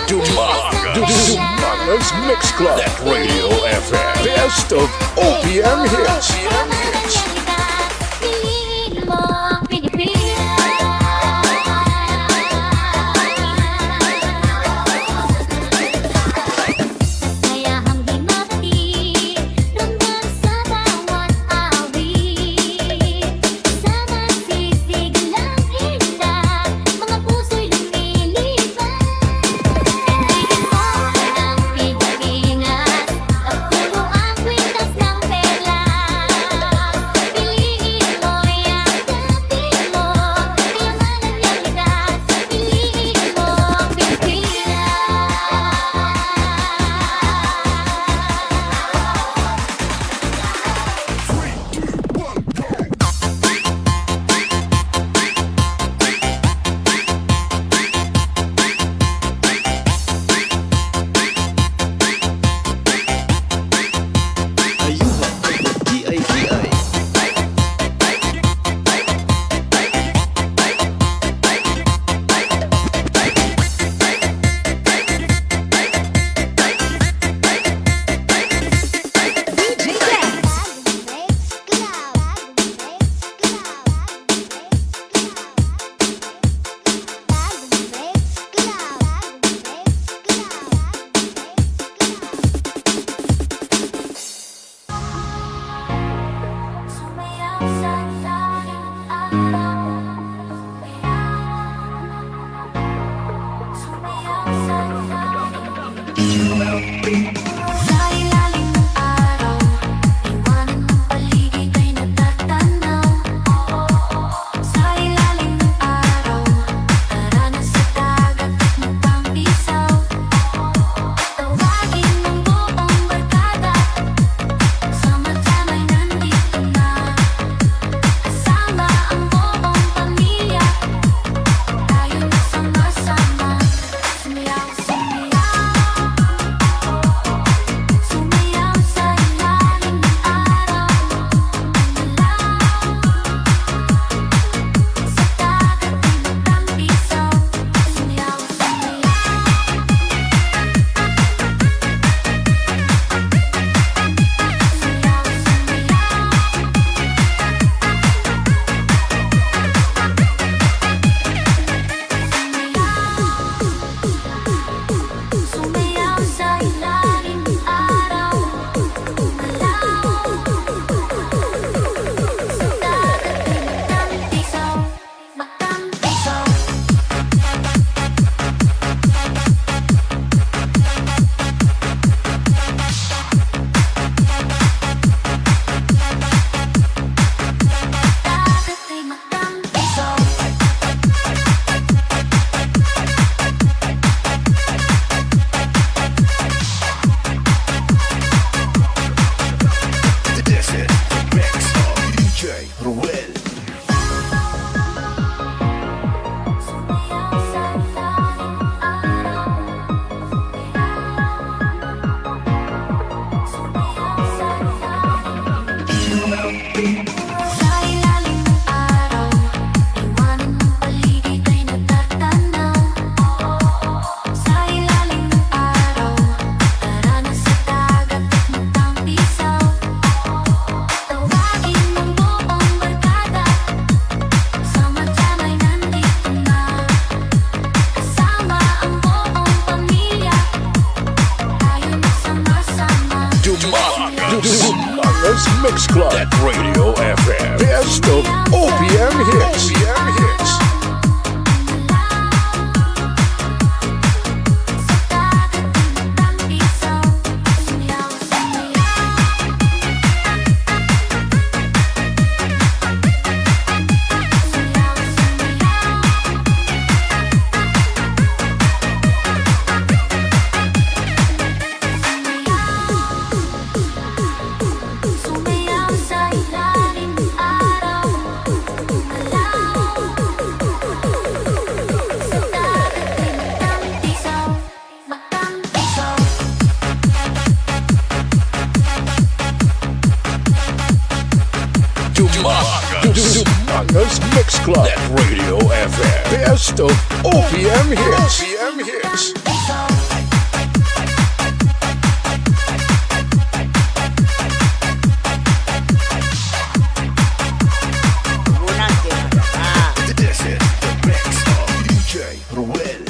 Dumanga's Mix Club at Radio FM. Best of OPM hits. Ruel. Sa ilalim ng araw, iwanan ng paligid ay natatanaw. Sa ilalim ng araw, tara na sa dagat at magtampisaw. Tawagin ng buong barkada, sama jam ay nandito na. Kasama ang buong pamilya, tayo na sama-sama. Dumanga's Mix Club. That Radio FM. Best of OPM hits. OPM hits. Sumayaw sa ilalim ng araw, gumalaw. Sa dagat ay matampisaw, matampisaw. Dumanga's Mix Club. That Radio FM. Best of OPM hits. OPM hits. This is the mix of DJ Ruel.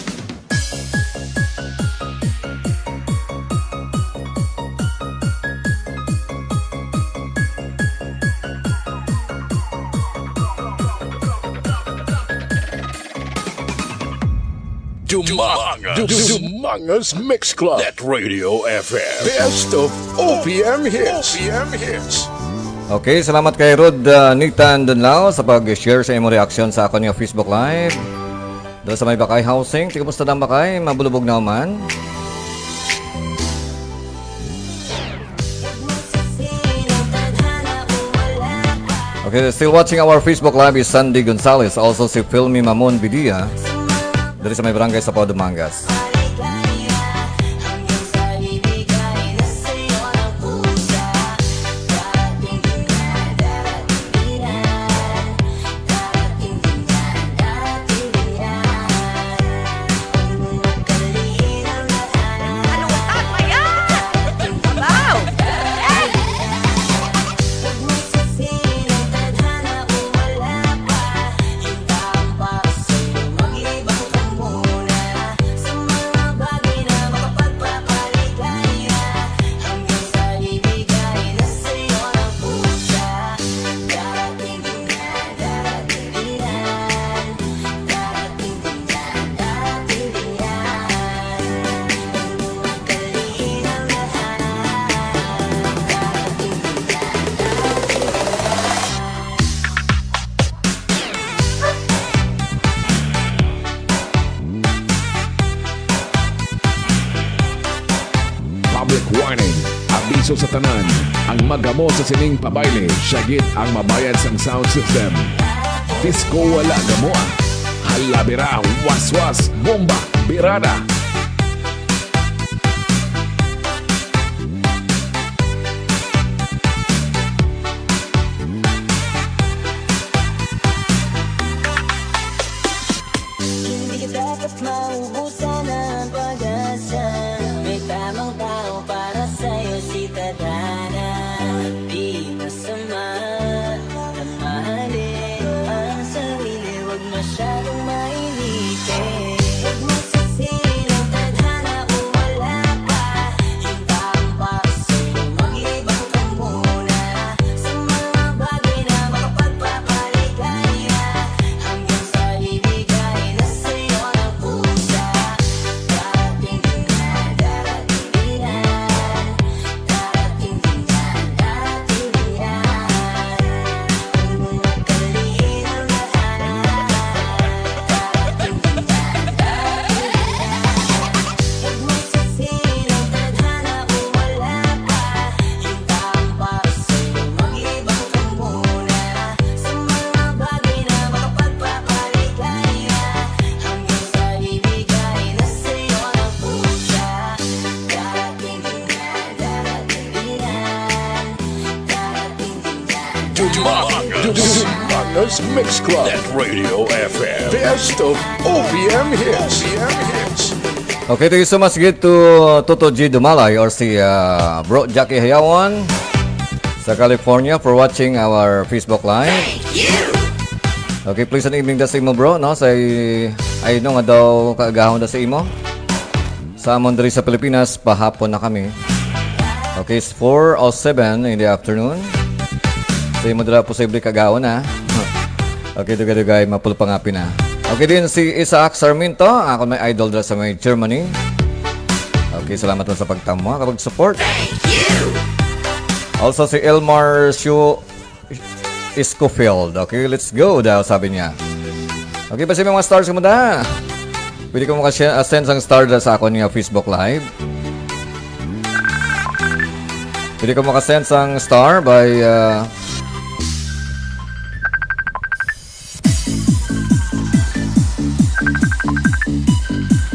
Dumanga's Mix Club. That Radio FM. Best of OPM hits. OPM hits. Okay, salamat kay Rod Nitan Dunlao sa pag-share sa imong reaction sa akong Facebook Live. Dala sa may Bakay Housing, kumusta na Bakay? Mabulubog na man. Okay, still watching our Facebook Live is Sandy Gonzalez, also si Filmy Mamon Bidia. Dari sa may barangay sa Pau Dumangas. Public warning, abiso sa tanan, ang magamo sa sining pabayle, syagit ang mabayad sang sound system. Disco wala gamoa, halabira, waswas, bomba, birada. Hindi ka dapat maubusan ng pag-asa. May tamang tao para sa'yo, si Tadhana. Di masama na mahalin ang sarili, huwag masyadong mainitin. Huwag mo sisihin Mangas Mix Club. That Radio FM. Best of OPM hits. Okay, thank you so much again to Toto G. Dumalay or si Bro Jackie Hayawan sa California for watching our Facebook Live. Okay, please an evening da sa imo bro, no? Ay no nga daw kaagahon da sa imo. Sa amon diri sa Pilipinas, pahapon na kami. Okay, it's 4:07 in the afternoon. Sa imo dira posible kagahon na. Okay, dugay-dugay mapulpangapi na. Okay din si Isaac Sarmiento, ako may idol dira sa may Germany. Okay, salamat mo sa pagtamo, kapag support. Also si Elmar Escofield. Okay, let's go daw, sabi niya. Okay, basta may mga stars mo da. Pwede ko send sang star da sa ako niya Facebook Live. Pwede ko makasend sang star by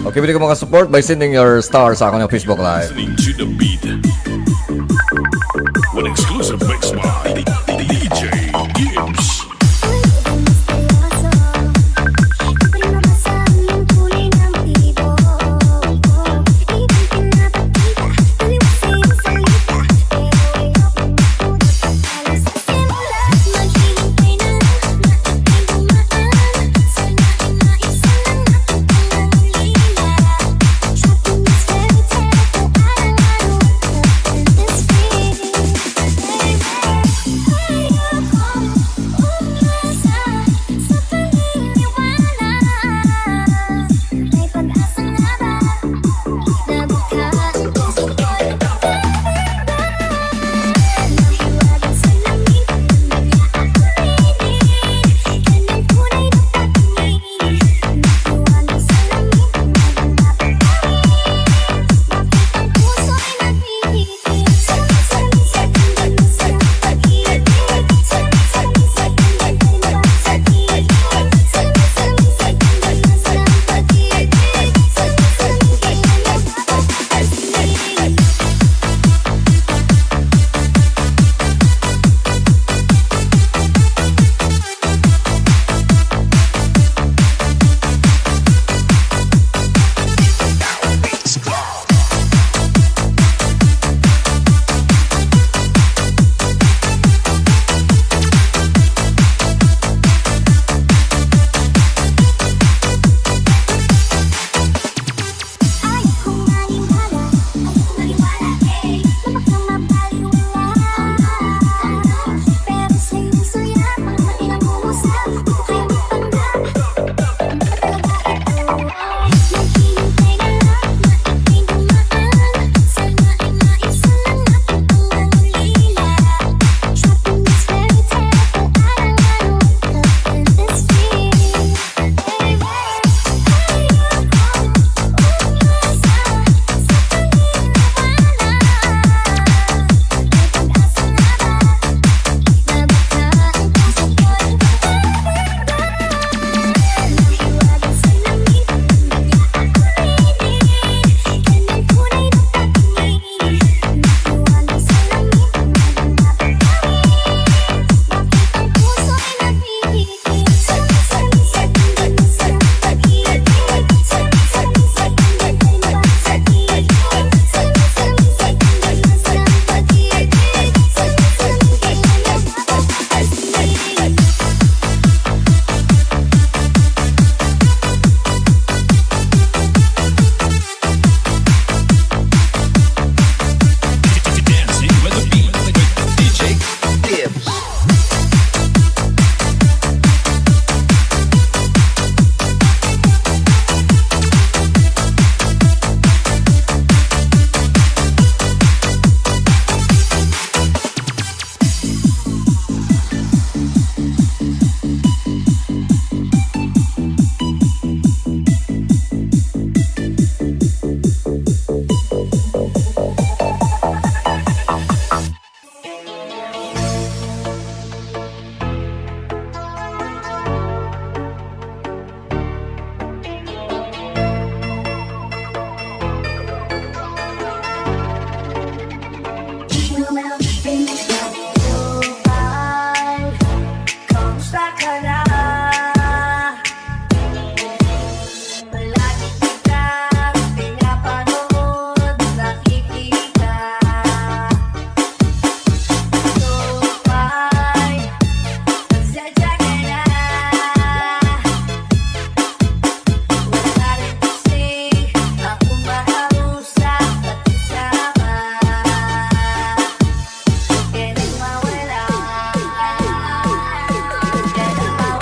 okay, pwede ko makasupport by sending your star sa ako niya Facebook Live. Listening to the beat. One exclusive mix by DJ Gibbs. kamusta ka na? Palagi kitang pinapanood, nakikita. Ito ba'y nagsadya ka na? Wala rin kasi akong makausap at kasama. Huwag ka nang mawala. Huwag ka nang mawala.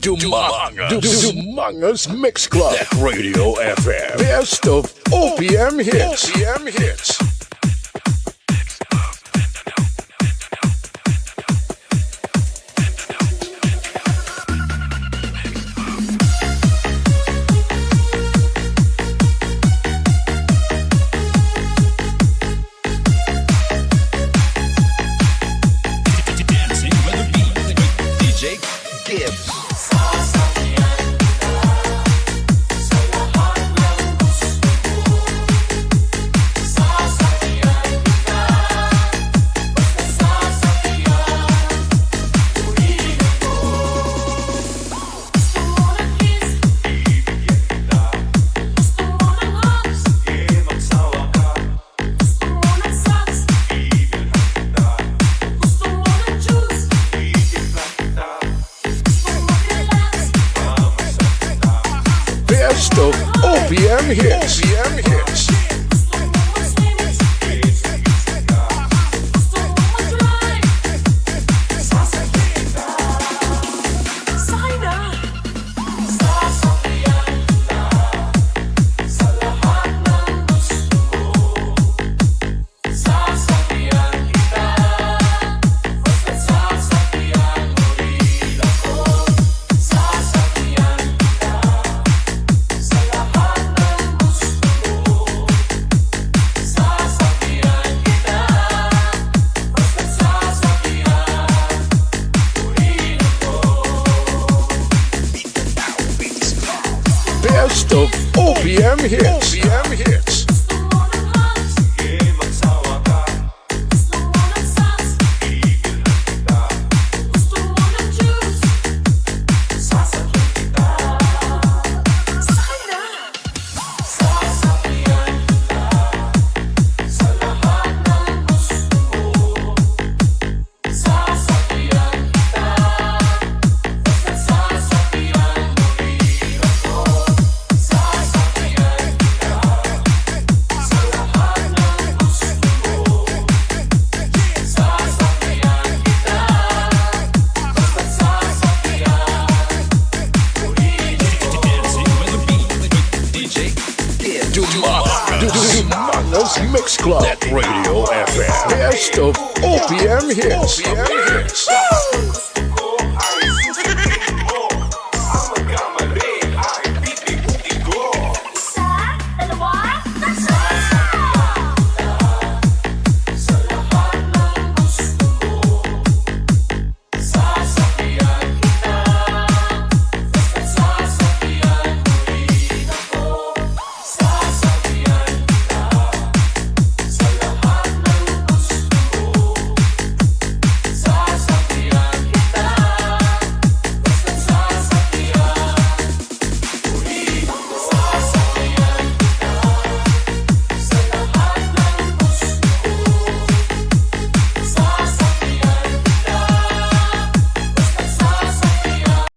Dumanga's Mix Club. That Radio FM. Best of OPM hits. OPM hits. Best of OPM hits. OPM hits. Best of OPM hits. OPM hits. Dumanga's Mix Club. That Radio FM. Best of OPM hits. OPM hits.